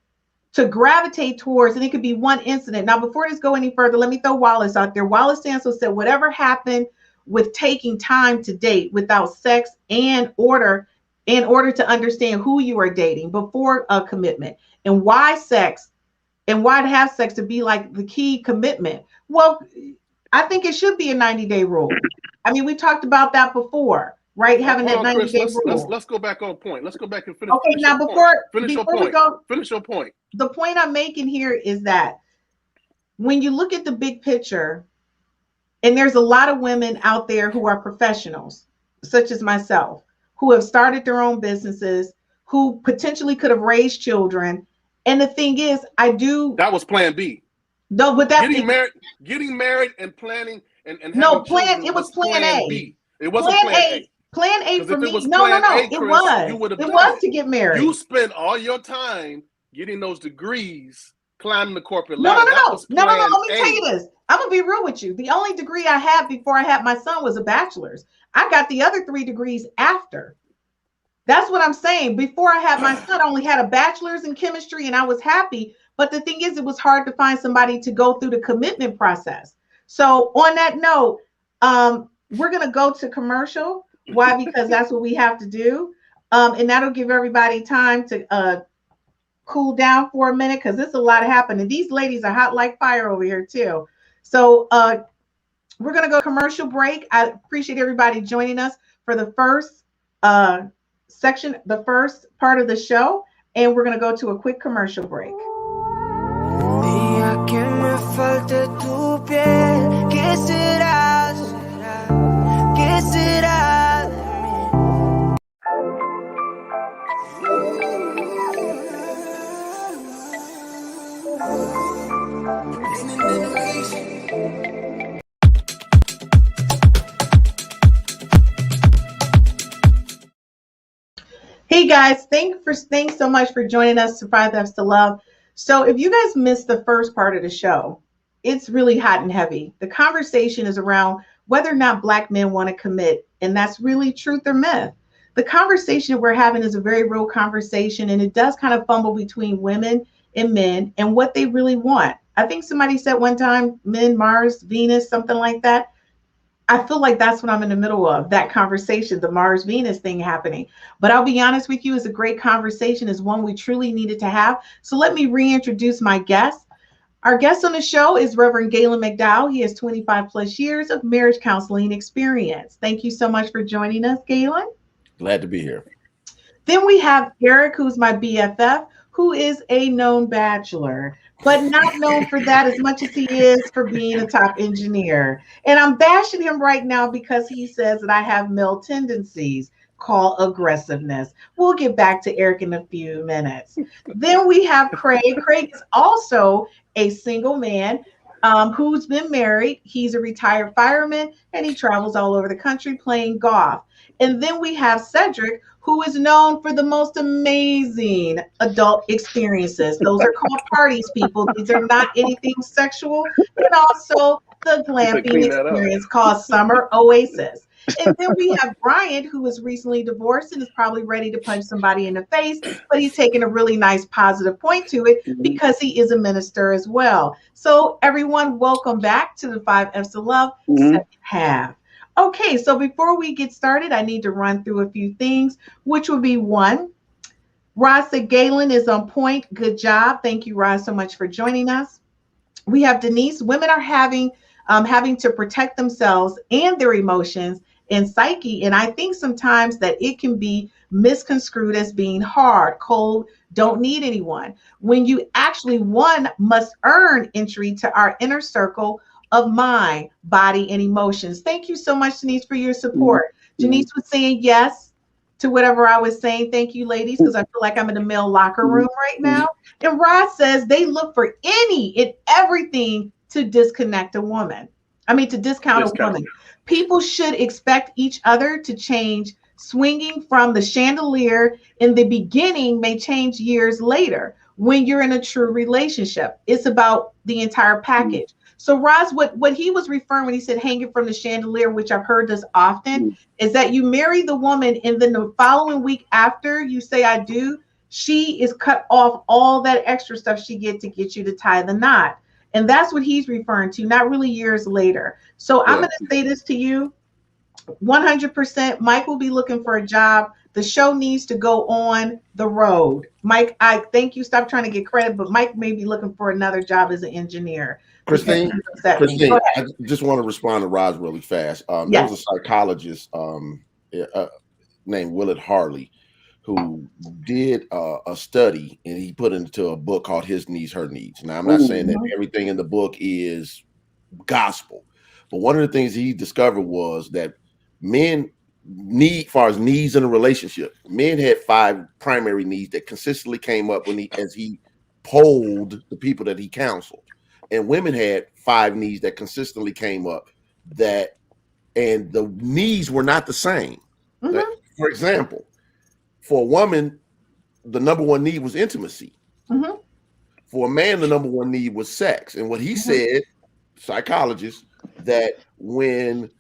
to gravitate towards, and it could be one incident. Now, before this go any further, let me throw Wallace out there. Wallace Sansel said, whatever happened with taking time to date without sex in order to understand who you are dating before a commitment, and why to have sex to be like the key commitment. Well, I think it should be a 90-day rule. I mean, we talked about that before, right? Having that 90-day rule. Let's go back on point. Let's go back and finish. Okay, now finish your point. The point I'm making here is that when you look at the big picture, and there's a lot of women out there who are professionals, such as myself, who have started their own businesses, who potentially could have raised children, And the thing is, I do. That was plan B. No, but that Getting married and planning and no having plan. children It was plan A. B. It wasn't Plan plan A. A. Plan A for If me. it was No. plan A, It Chris, was. you would have It done was it. to get married. You spent all your time getting those degrees, climbing the corporate No. ladder. Let me A. tell you this. I'm gonna be real with you. The only degree I had before I had my son was a bachelor's. I got the other 3 degrees after. That's what I'm saying. Before I had my son, I only had a bachelor's in chemistry, and I was happy. But the thing is, it was hard to find somebody to go through the commitment process. So on that note, we're gonna go to commercial. Why? Because that's what we have to do, and that'll give everybody time to cool down for a minute, because there's a lot happening. These ladies are hot like fire over here too. So we're gonna go commercial break. I appreciate everybody joining us for the first section, the first part of the show, and we're gonna go to a quick commercial break. Mira que me falte tu piel, ¿qué será? ¿Qué será de mí? Hey guys, thanks so much for joining us to 5 F's to Love. So if you guys missed the first part of the show, it's really hot and heavy. The conversation is around whether or not Black men want to commit, and that's really truth or myth. The conversation we're having is a very real conversation, and it does kind of fumble between women and men and what they really want. I think somebody said one time, men, Mars, Venus, something like that. I feel like that's what I'm in the middle of, that conversation, the Mars Venus thing happening. But I'll be honest with you, it's a great conversation, is one we truly needed to have. So let me reintroduce my guest. Our guest on the show is Reverend Galen McDowell. He has 25 plus years of marriage counseling experience. Thank you so much for joining us, Galen. Glad to be here. Then we have Eric, who's my BFF, who is a known bachelor, but not known for that as much as he is for being a top engineer. And I'm bashing him right now because he says that I have male tendencies called aggressiveness. We'll get back to Eric in a few minutes. Then we have Craig. Craig is also a single man who's been married. He's a retired fireman, and he travels all over the country playing golf. And then we have Cedric, who is known for the most amazing adult experiences. Those are called parties, people. These are not anything sexual. And also the glamping experience called Summer Oasis. And then we have Brian, who is recently divorced and is probably ready to punch somebody in the face, but he's taking a really nice positive point to it because he is a minister as well. So everyone, welcome back to the 5 F's to Love second half. Okay, so before we get started, I need to run through a few things, which would be one, Roz said Galen is on point. Good job. Thank you, Roz, so much for joining us. We have Denise. Women are having to protect themselves and their emotions and psyche. And I think sometimes that it can be misconstrued as being hard, cold, don't need anyone. When you actually, one must earn entry to our inner circle of mind, body, and emotions. Thank you so much, Denise, for your support. Denise was saying yes to whatever I was saying. Thank you, ladies, because I feel like I'm in a male locker room right now. And Roz says they look for any and everything to disconnect a woman. I mean, to discount a woman. People should expect each other to change. Swinging from the chandelier in the beginning may change years later when you're in a true relationship. It's about the entire package. So Roz, what he was referring when he said hanging from the chandelier, which I've heard this often, is that you marry the woman and then the following week after you say I do, she is cut off all that extra stuff she get to get you to tie the knot. And that's what he's referring to, not really years later. So I'm going to say this to you, 100%, Mike will be looking for a job. The show needs to go on the road. Mike, I thank you. Stop trying to get credit, but Mike may be looking for another job as an engineer. Christine, I just want to respond to Roz really fast. There was a psychologist named Willard Harley who did a study, and he put into a book called His Needs, Her Needs. Now, I'm not saying that everything in the book is gospel, but one of the things he discovered was that men need, as far as needs in a relationship, men had 5 primary needs that consistently came up as he polled the people that he counseled, and women had 5 needs that consistently came up, and the needs were not the same. Mm-hmm. For example, for a woman, the number one need was intimacy. Mm-hmm. For a man, the number one need was sex. And what he said, psychologist, that when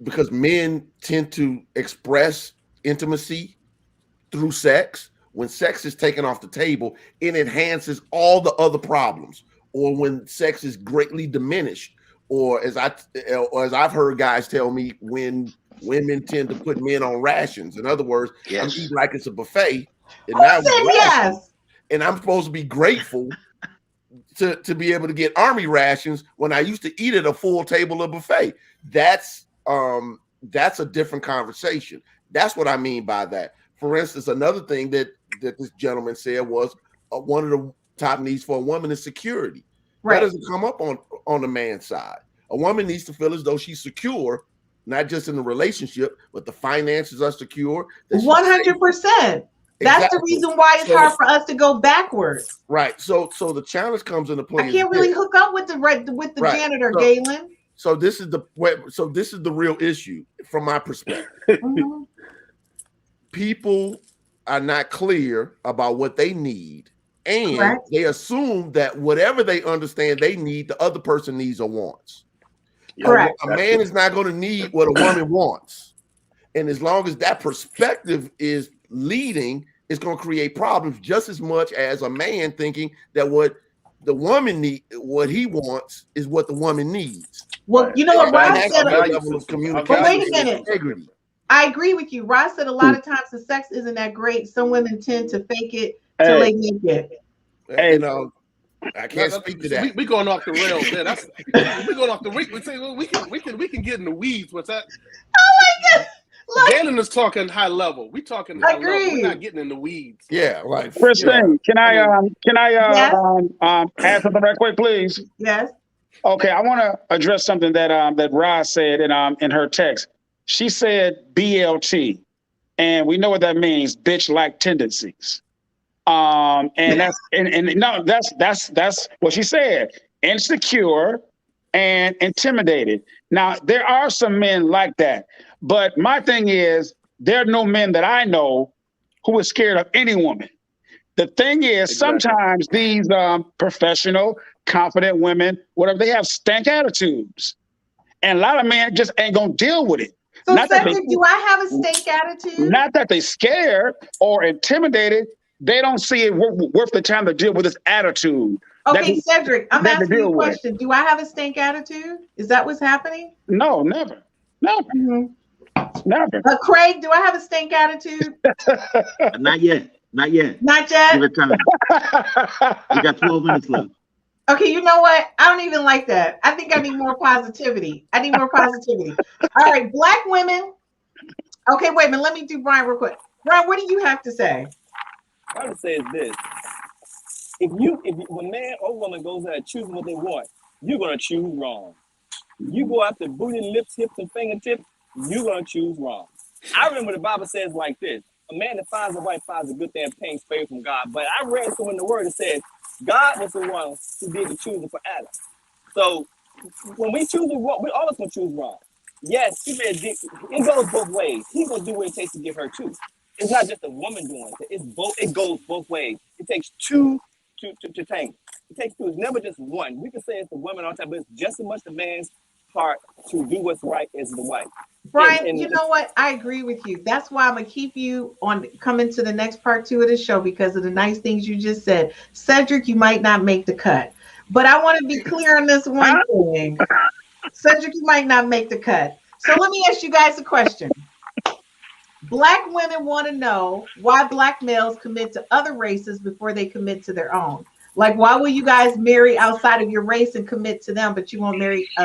because men tend to express intimacy through sex, when sex is taken off the table, it enhances all the other problems. Or when sex is greatly diminished, or as I've heard guys tell me, when women tend to put men on rations. In other words, I'm eating like it's a buffet, and now Yes. And I'm supposed to be grateful to be able to get army rations when I used to eat at a full table of buffet. That's a different conversation. That's what I mean by that. For instance, another thing that this gentleman said was one of the top needs for a woman is security. Right. That doesn't come up on the man's side. A woman needs to feel as though she's secure, not just in the relationship, but the finances are secure. 100%. That's the reason why it's hard for us to go backwards. Right. So the challenge comes into play. I can't really hook up with the janitor, Galen. So this is the real issue from my perspective. Mm-hmm. People are not clear about what they need, and they assume that whatever they understand they need, the other person needs or wants. Correct. A man is not going to need what a woman wants, and as long as that perspective is leading, it's going to create problems just as much as a man thinking that what the woman what he wants is what the woman needs. Well, you know what Ross said. But wait a minute. I agree with you. Ross said a lot of times the sex isn't that great. Some women tend to fake it till they make it. Hey, I can't speak to that. We going off the rails. Yeah, we going off the. We can get in the weeds. What's that? Oh my God. Galen is talking high level. We talking high level. We're not getting in the weeds. Yeah, right. Christine, can I add something right quick, please? Yes. Okay, I want to address something that Roz said in her text. She said BLT, and we know what that means, bitch-like tendencies. And that's what she said. Insecure and intimidated. Now, there are some men like that. But my thing is, there are no men that I know who are scared of any woman. The thing is, sometimes these professional, confident women, whatever, they have stank attitudes. And a lot of men just ain't going to deal with it. So, Cedric, do I have a stank attitude? Not that they scared or intimidated. They don't see it worth the time to deal with this attitude. Okay, Cedric, I'm asking you a question. Do I have a stank attitude? Is that what's happening? No, never. Mm-hmm. Never. Craig, do I have a stank attitude? Not yet. Not yet. Not yet? Give it time. You got 12 minutes left. Okay, you know what? I don't even like that. I think I need more positivity. All right, Black women. Okay, wait a minute. Let me do Brian real quick. Brian, what do you have to say? I would say is this. If when man or woman goes out choosing what they want, you're gonna choose wrong. You go after booty, lips, hips, and fingertips, you're gonna choose wrong. I remember the Bible says like this: a man that finds a wife finds a good thing and obtains favor from God. But I read somewhere in the word that says God was the one who did the choosing for Adam. So when we choose wrong, we always gonna choose wrong. Yes, it goes both ways. He's gonna do what it takes to get her too. It's not just a woman doing it. It's both. It goes both ways. It takes two to tango. It takes two. It's never just one. We can say it's the woman all the time, but it's just as much the man's part to do what's right as the wife. Brian, and you know what? I agree with you. That's why I'm gonna keep you on coming to the next part 2 of the show because of the nice things you just said. Cedric, you might not make the cut, but I want to be clear on this one thing. Cedric, you might not make the cut. So let me ask you guys a question. Black women want to know why Black males commit to other races before they commit to their own. Like, why will you guys marry outside of your race and commit to them, but you won't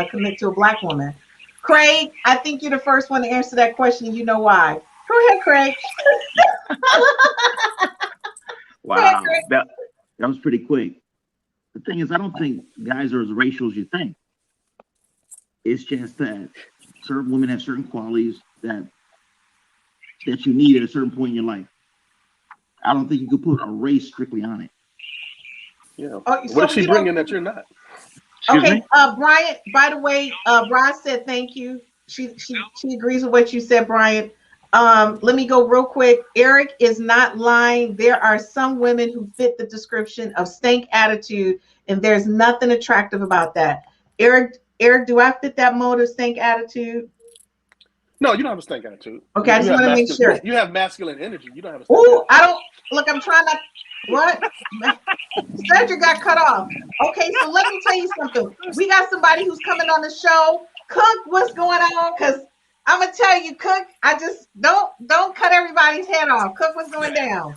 commit to a Black woman? Craig, I think you're the first one to answer that question, and you know why. Go ahead, Craig. Wow, ahead, Craig. that was pretty quick. The thing is, I don't think guys are as racial as you think. It's just that certain women have certain qualities that you need at a certain point in your life. I don't think you could put a race strictly on it. Yeah. Oh, so What is she you don't- bringing that you're not? Excuse Okay, me? Bryant, by the way, Roz said thank you. She agrees with what you said, Bryant. Let me go real quick. Eric is not lying. There are some women who fit the description of stank attitude, and there's nothing attractive about that. Eric, do I fit that mold of stank attitude? No, you don't have a stank attitude. Okay, I just want to make sure. You have masculine energy. You don't have a stank Ooh, attitude. I don't look. I'm trying not. What? Cedric got cut off. Okay, so let me tell you something. We got somebody who's coming on the show. Cook, what's going on? Because I'm gonna tell you, Cook. I just don't cut everybody's head off. Cook, what's going down?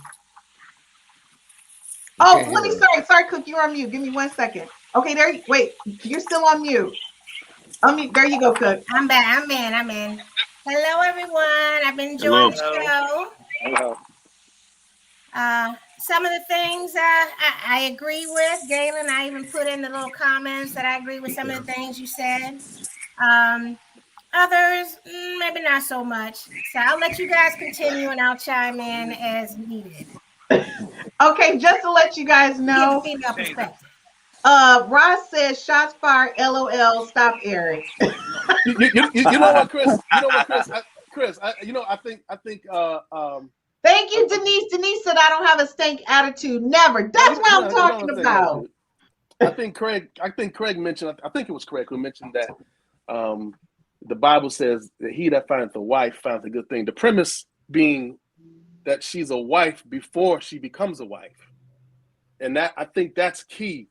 Oh, let me. Sorry, Cook. You're on mute. Give me 1 second. Okay, there. Wait, you're still on mute. Unmute. There you go, Cook. I'm back. I'm in. Hello, everyone. I've been enjoying the show. Hello. Some of the things I agree with, Galen. I even put in the little comments that I agree with some of the things you said. Others, maybe not so much. So I'll let you guys continue and I'll chime in as needed. Okay, just to let you guys know. Female perspective. Ross says shots fired. LOL. Stop, Eric. You know what, Chris? Chris, I think. Thank you, Denise. Denise said I don't have a stank attitude. Never. That's what I'm talking about. I think Craig mentioned. I think it was Craig who mentioned that the Bible says that he that findeth a wife finds a good thing. The premise being that she's a wife before she becomes a wife, and that I think that's key.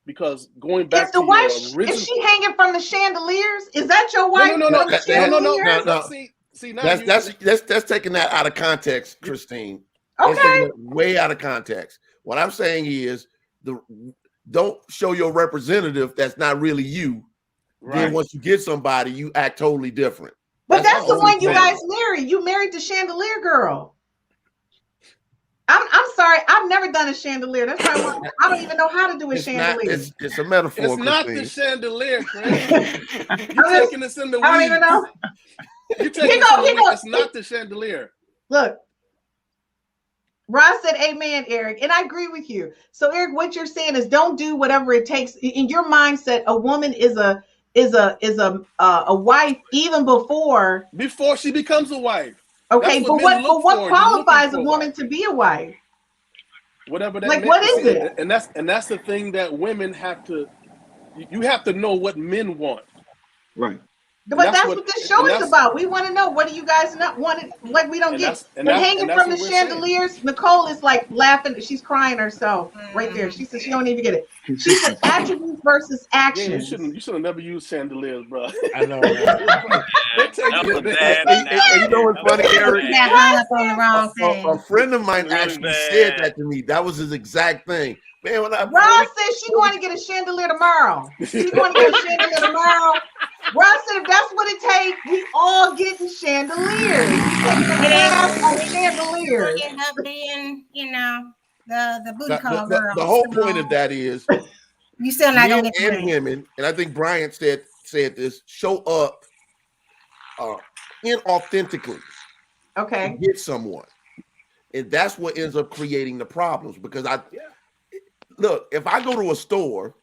Because going back to the wife, is she hanging from the chandeliers? Is that your wife? No. See, now that's taking that out of context, Christine. Okay. Way out of context. What I'm saying is, don't show your representative that's not really you. Right. Then once you get somebody, you act totally different. But that's the one you guys married. You married the chandelier girl. I'm sorry, I've never done a chandelier. That's why I don't even know how to do a chandelier. It's a metaphor. It's not the chandelier, Chris. You're taking this in the weeds. I don't even know. You're taking it. It's not the chandelier. Look, Ross said, "Amen, Eric," and I agree with you. So, Eric, what you're saying is, don't do whatever it takes. In your mindset, a woman is a wife even before she becomes a wife. Okay, but what qualifies a woman to be a wife? Whatever that like, what is it? And that's the thing that women have to. You have to know what men want. Right. But that's what this show is about. We want to know, what do you guys not want? Like, we don't get. But hanging from the chandeliers, saying. Nicole is like laughing. She's crying herself right there. She says she don't even get it. She said attributes versus actions. Yeah, you should have never used chandeliers, bro. I know. That was bad. And you know what's funny, Eric? A friend of mine actually said that to me. That was his exact thing. Man, when Ross said she's going to get a chandelier tomorrow. She's going to get a chandelier tomorrow. Ross said if that's what it takes, we all getting chandeliers. Chandeliers. End up being, the booty call girl. The whole point of that is you still not gonna get and women, and I think Bryant said this, show up inauthentically. Okay. To get someone. And that's what ends up creating the problems, because look, if I go to a store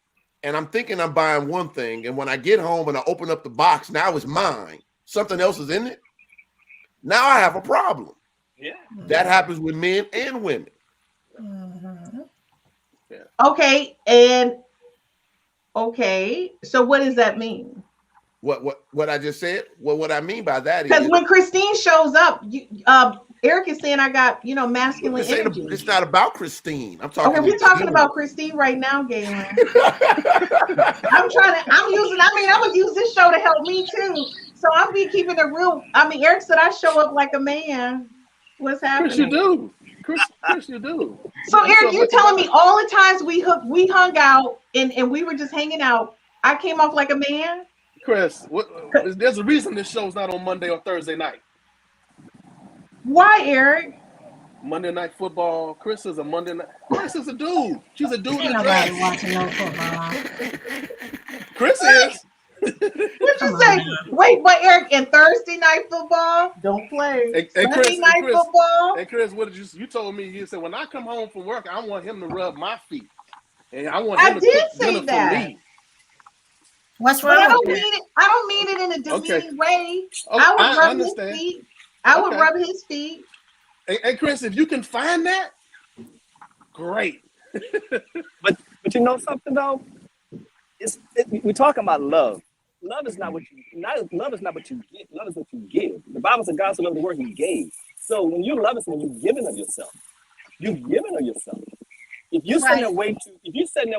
and I'm thinking I'm buying one thing, and when I get home and I open up the box, now it's mine. Something else is in it. Now I have a problem. Yeah. That happens with men and women. Mm-hmm. Yeah. Okay, so what does that mean? What I just said? Well, what I mean by that is, because when Christine shows up, Eric is saying I got masculine energy. It's not about Christine. I'm talking. Okay, we're talking about Christine right now, Galen. I'm gonna use this show to help me too. So I'm be keeping it real. Eric said I show up like a man. What's happening? Chris, you do. Chris, you do. So Eric, you're telling me all the times we hung out and we were just hanging out, I came off like a man? Chris, there's a reason this show's not on Monday or Thursday night. Why, Eric? Monday Night Football. Chris is a Monday night. Chris is a dude. She's a dude. Ain't nobody watching no football. Chris is. What you say? Wait, but Eric, in Thursday Night Football, don't play. Sunday Night Football. Hey Chris, what did you told me? You said when I come home from work, I want him to rub my feet. and I want I him to did cook say dinner that. for me. What's But I wrong don't with mean that? it. I don't mean it in a demeaning Okay. way. Oh, I would I rub his understand. feet. I would Okay. rub his feet. And Chris, if you can find that, great. But you know something though? We're talking about love. Love is not what you love is not what you get. Love is what you give. The Bible said God so loved the world he gave. So when you love someone, you're giving of yourself. You're giving of yourself. If you're sitting there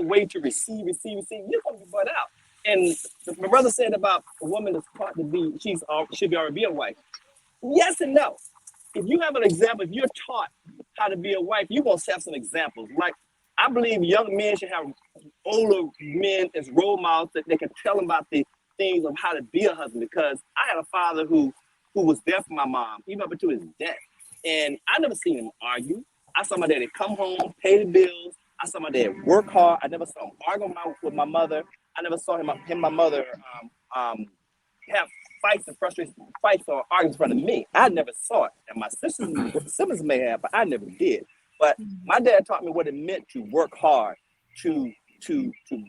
waiting to receive, you're gonna be butt out. And my brother said about a woman that's taught to be, should be already be a wife. Yes and no. If you have an example, if you're taught how to be a wife, you're gonna have some examples. Like I believe young men should have older men as role models that they can tell them about the things of how to be a husband. Because I had a father who was there for my mom, even up until his death. And I never seen him argue. I saw my daddy come home, pay the bills. I saw my dad work hard. I never saw him argue with my mother. I never saw him and my mother have fights and frustrations, fights or arguments in front of me. I never saw it. And my siblings may have, but I never did. But my dad taught me what it meant to work hard, to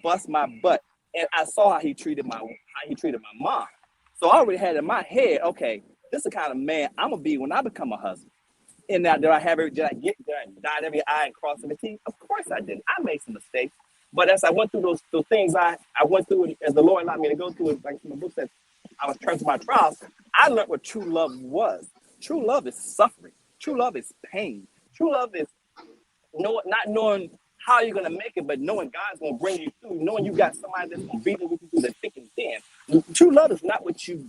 bust my butt. And I saw how he treated my mom. So I already had in my head, okay, this is the kind of man I'm gonna be when I become a husband. And now did I dot every I and cross every T? Of course I didn't. I made some mistakes. But as I went through those things I went through, as the Lord allowed me to go through it, like my book says, I was turned to my trials, I learned what true love was. True love is suffering. True love is pain. True love is not knowing how you're gonna make it, but knowing God's gonna bring you through, knowing you got somebody that's gonna be there with you through the thick and thin. True love is not what you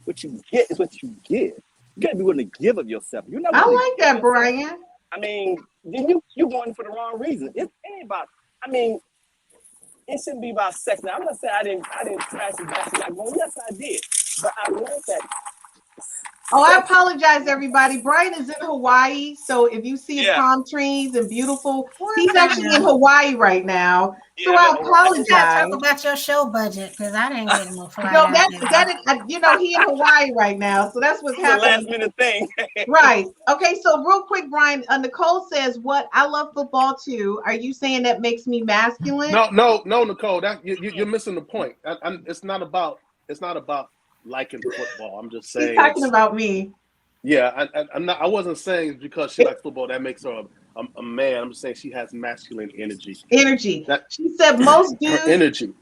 get, it's what you give. You gotta be willing to give of yourself. You're not. I like that, Brian. I mean, you're going for the wrong reason. It ain't about. I mean, it shouldn't be about sex. Now I'm not saying I didn't trash and bash and going. Yes, I did, but I learned that. Oh, I apologize, everybody. Brian is in Hawaii, so if you see palm trees and beautiful, he's actually in Hawaii right now. So I apologize. You gotta talk about your show budget because I didn't get no flight. No, he in Hawaii right now, so that's what's happening. Last minute thing. Right. Okay. So real quick, Brian. Nicole says, "What? I love football too. Are you saying that makes me masculine?" No, Nicole. That you're missing the point. It's not about liking football. I'm just saying. He's talking about me. Yeah, I'm not. I wasn't saying because she likes football that makes her a man. I'm just saying she has masculine energy. She said most dudes. Energy.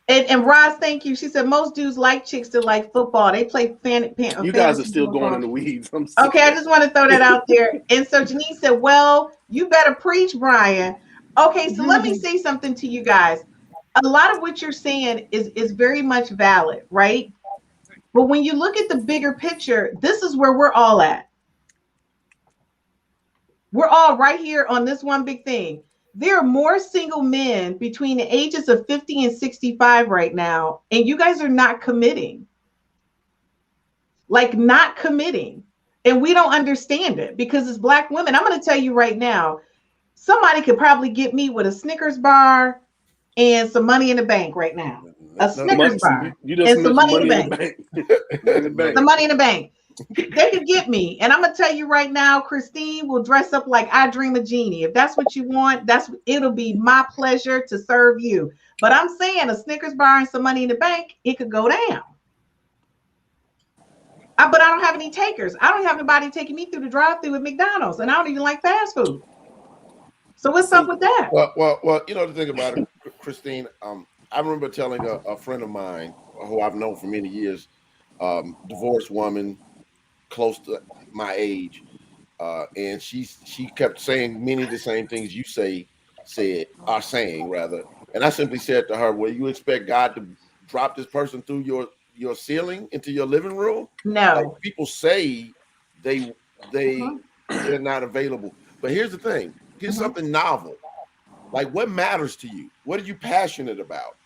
And Roz, thank you. She said most dudes like chicks that like football. They play You guys are still going in the weeds. Okay, I just want to throw that out there. And so Janine said, "Well, you better preach, Brian." Okay, so let me say something to you guys. A lot of what you're saying is very much valid, right? But when you look at the bigger picture, this is where we're all at. We're all right here on this one big thing. There are more single men between the ages of 50 and 65 right now, and you guys are not committing. Like not committing. And we don't understand it because as Black women, I'm going to tell you right now, somebody could probably get me with a Snickers bar and some money in the bank right now. A Snickers bar and some money in the bank. The money in the bank. They could get me. And I'm going to tell you right now, Christine will dress up like I Dream a Genie. If that's what you want, it'll be my pleasure to serve you. But I'm saying a Snickers bar and some money in the bank, it could go down. But I don't have any takers. I don't have anybody taking me through the drive-thru at McDonald's, and I don't even like fast food. So what's up with that? Well, you know the thing about it, Christine. I remember telling a friend of mine who I've known for many years, divorced woman, close to my age, and she kept saying many of the same things you are saying rather. And I simply said to her, "Well, you expect God to drop this person through your ceiling into your living room?" No. Like people say they're not available. But here's the thing. Here's something novel. Like, what matters to you? What are you passionate about?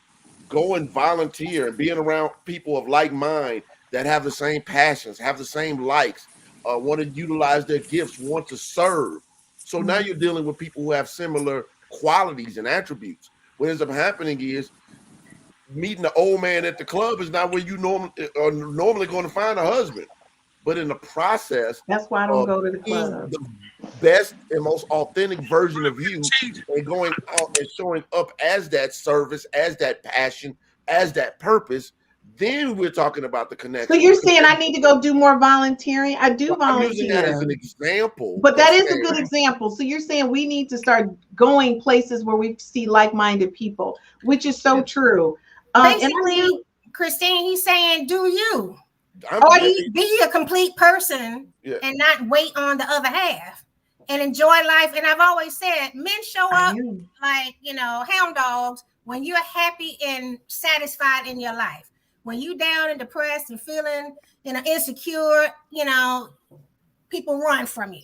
Go and volunteer and being around people of like mind that have the same passions, have the same likes, want to utilize their gifts, want to serve. So now you're dealing with people who have similar qualities and attributes. What ends up happening is meeting the old man at the club is not where you normally going to find a husband. but in the process, That's why I don't go to the being club. the best and most authentic version of you, and going out and showing up as that service, as that passion, as that purpose, then we're talking about the connection. So you're saying I need to go do more volunteering? I do I'm using that as volunteer. an example. But that is a saying- good example. So you're saying we need to start going places where we see like-minded people, which is so true. And I Basically, do- Christine, he's saying, do you? I'm Or getting- be a complete person Yeah. and not wait on the other half and enjoy life. And I've always said, men show I up do. like, hound dogs when you're happy and satisfied in your life. When you down and depressed and feeling, insecure, people run from you.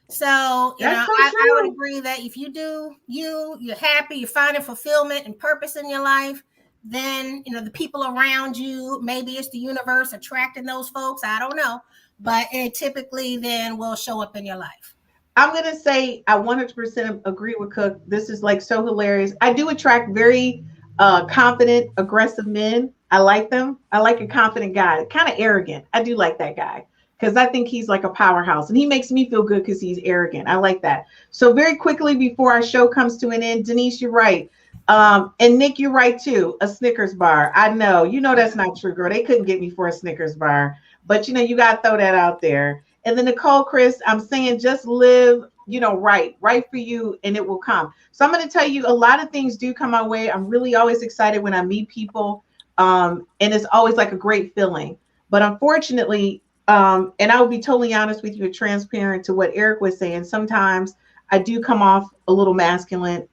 So, That's so I would true. agree that if you do, you're happy, you're finding fulfillment and purpose in your life, then, the people around you, maybe it's the universe attracting those folks. I don't know, but it typically then will show up in your life. I'm going to say I 100% agree with Cook. This is like so hilarious. I do attract very confident, aggressive men. I like them. I like a confident guy, kind of arrogant. I do like that guy because I think he's like a powerhouse and he makes me feel good because he's arrogant. I like that. So very quickly before our show comes to an end, Denise, you're right. And Nick, you're right too. A Snickers bar. I know, that's not true, girl. They couldn't get me for a Snickers bar, but you got to throw that out there. And then Nicole, Chris, I'm saying just live, right for you and it will come. So I'm going to tell you a lot of things do come my way. I'm really always excited when I meet people. And it's always like a great feeling. But unfortunately, and I will be totally honest with you and transparent to what Eric was saying, sometimes I do come off a little masculine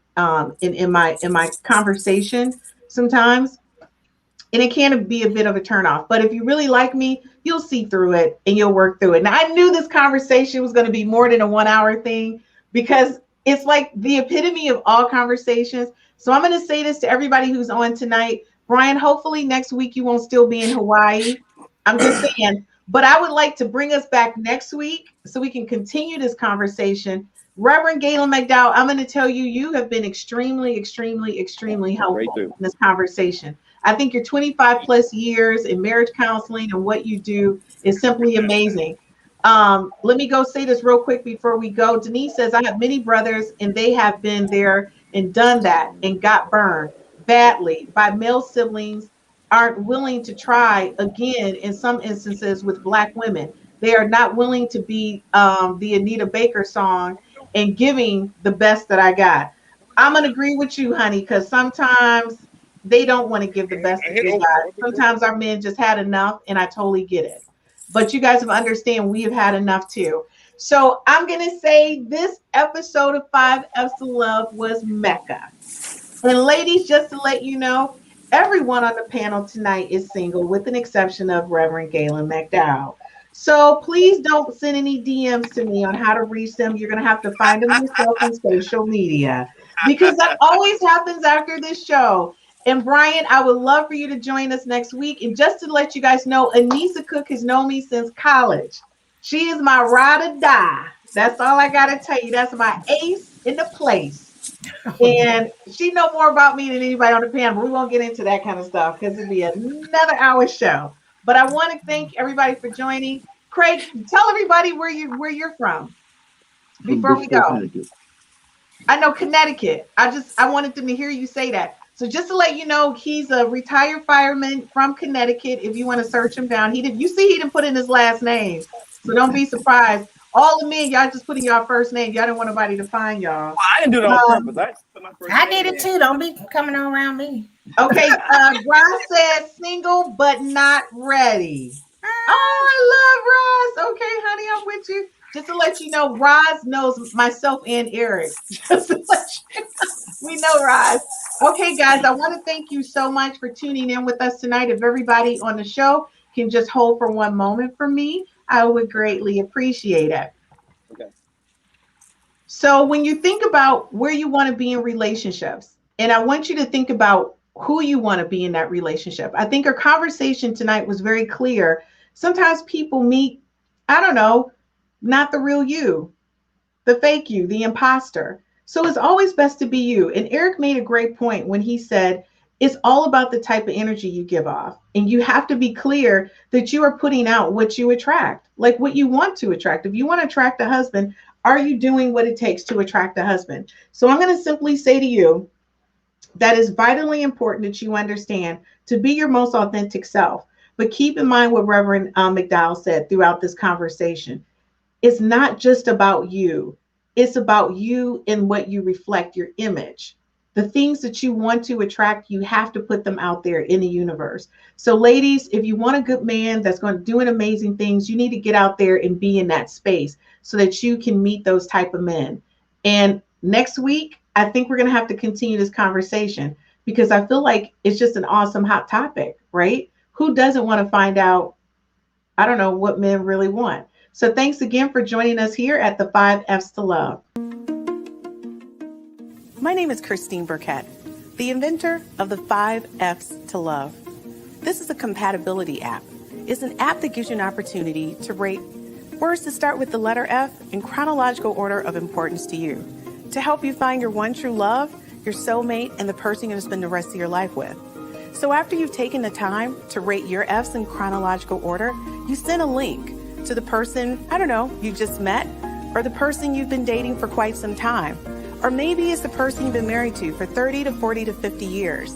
in my conversation sometimes. And it can be a bit of a turnoff. But if you really like me, you'll see through it and you'll work through it. Now, I knew this conversation was going to be more than a 1 hour thing because it's like the epitome of all conversations. So I'm going to say this to everybody who's on tonight. Brian, hopefully next week you won't still be in Hawaii. I'm just saying. But I would like to bring us back next week so we can continue this conversation. Reverend Galen McDowell, I'm going to tell you, you have been extremely, extremely, extremely helpful in this conversation. I think your 25 plus years in marriage counseling and what you do is simply amazing. Let me go say this real quick before we go. Denise says, I have many brothers and they have been there and done that and got burned badly by male siblings, aren't willing to try again in some instances with Black women. They are not willing to be the Anita Baker song and giving the best that I got. I'm going to agree with you, honey, because sometimes they don't want to give the best that they got. Sometimes our men just had enough, and I totally get it. But you guys have understand we have had enough too. So I'm going to say this episode of 5 F's to Love was Mecca. And ladies, just to let you know, everyone on the panel tonight is single with an exception of Reverend Galen McDowell. So please don't send any DMs to me on how to reach them. You're going to have to find them yourself on social media because that always happens after this show. And Brian, I would love for you to join us next week. And just to let you guys know, Anissa Cook has known me since college. She is my ride or die. That's all I got to tell you. That's my ace in the place. And she know more about me than anybody on the panel. But we won't get into that kind of stuff because it'd be another hour show. But I want to thank everybody for joining. Craig, tell everybody where you're from before we go. I know Connecticut. I wanted them to hear you say that. So just to let you know, he's a retired fireman from Connecticut. If you want to search him down, he didn't put in his last name. So don't be surprised. All the men, y'all just put in y'all first name. Y'all didn't want nobody to find y'all. Well, I didn't do it on purpose. I did it too. Don't be coming around me. Okay, Ross said single but not ready. Oh, I love Ross. Okay, honey, I'm with you. Just to let you know, Roz knows myself and Eric. Just to let you know. We know Roz. Okay, guys, I want to thank you so much for tuning in with us tonight. If everybody on the show can just hold for one moment for me, I would greatly appreciate it. Okay. So when you think about where you want to be in relationships, and I want you to think about who you want to be in that relationship. I think our conversation tonight was very clear. Sometimes people meet, I don't know, not the real you, the fake you, the imposter. So it's always best to be you. And Eric made a great point when he said, It's all about the type of energy you give off. And you have to be clear that you are putting out what you attract, like what you want to attract. If you want to attract a husband, are you doing what it takes to attract a husband? So I'm going to simply say to you that it's vitally important that you understand to be your most authentic self. But keep in mind what Reverend McDowell said throughout this conversation. It's not just about you. It's about you and what you reflect, your image. The things that you want to attract, you have to put them out there in the universe. So ladies, if you want a good man that's going to do amazing things, you need to get out there and be in that space so that you can meet those type of men. And next week, I think we're going to have to continue this conversation because I feel like it's just an awesome hot topic, right? Who doesn't want to find out, I don't know, what men really want. So thanks again for joining us here at the 5 F's to Love. My name is Christine Burkett, the inventor of the 5 F's to Love. This is a compatibility app. It's an app that gives you an opportunity to rate words that start with the letter F in chronological order of importance to you, to help you find your one true love, your soulmate, and the person you're going to spend the rest of your life with. So after you've taken the time to rate your F's in chronological order, you send a link to the person, I don't know, you just met, or the person you've been dating for quite some time. Or maybe it's the person you've been married to for 30 to 40 to 50 years.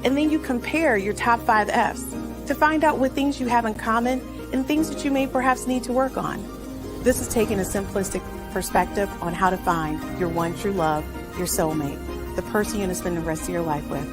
And then you compare your top 5 F's to find out what things you have in common and things that you may perhaps need to work on. This is taking a simplistic perspective on how to find your one true love, your soulmate, the person you're going to spend the rest of your life with.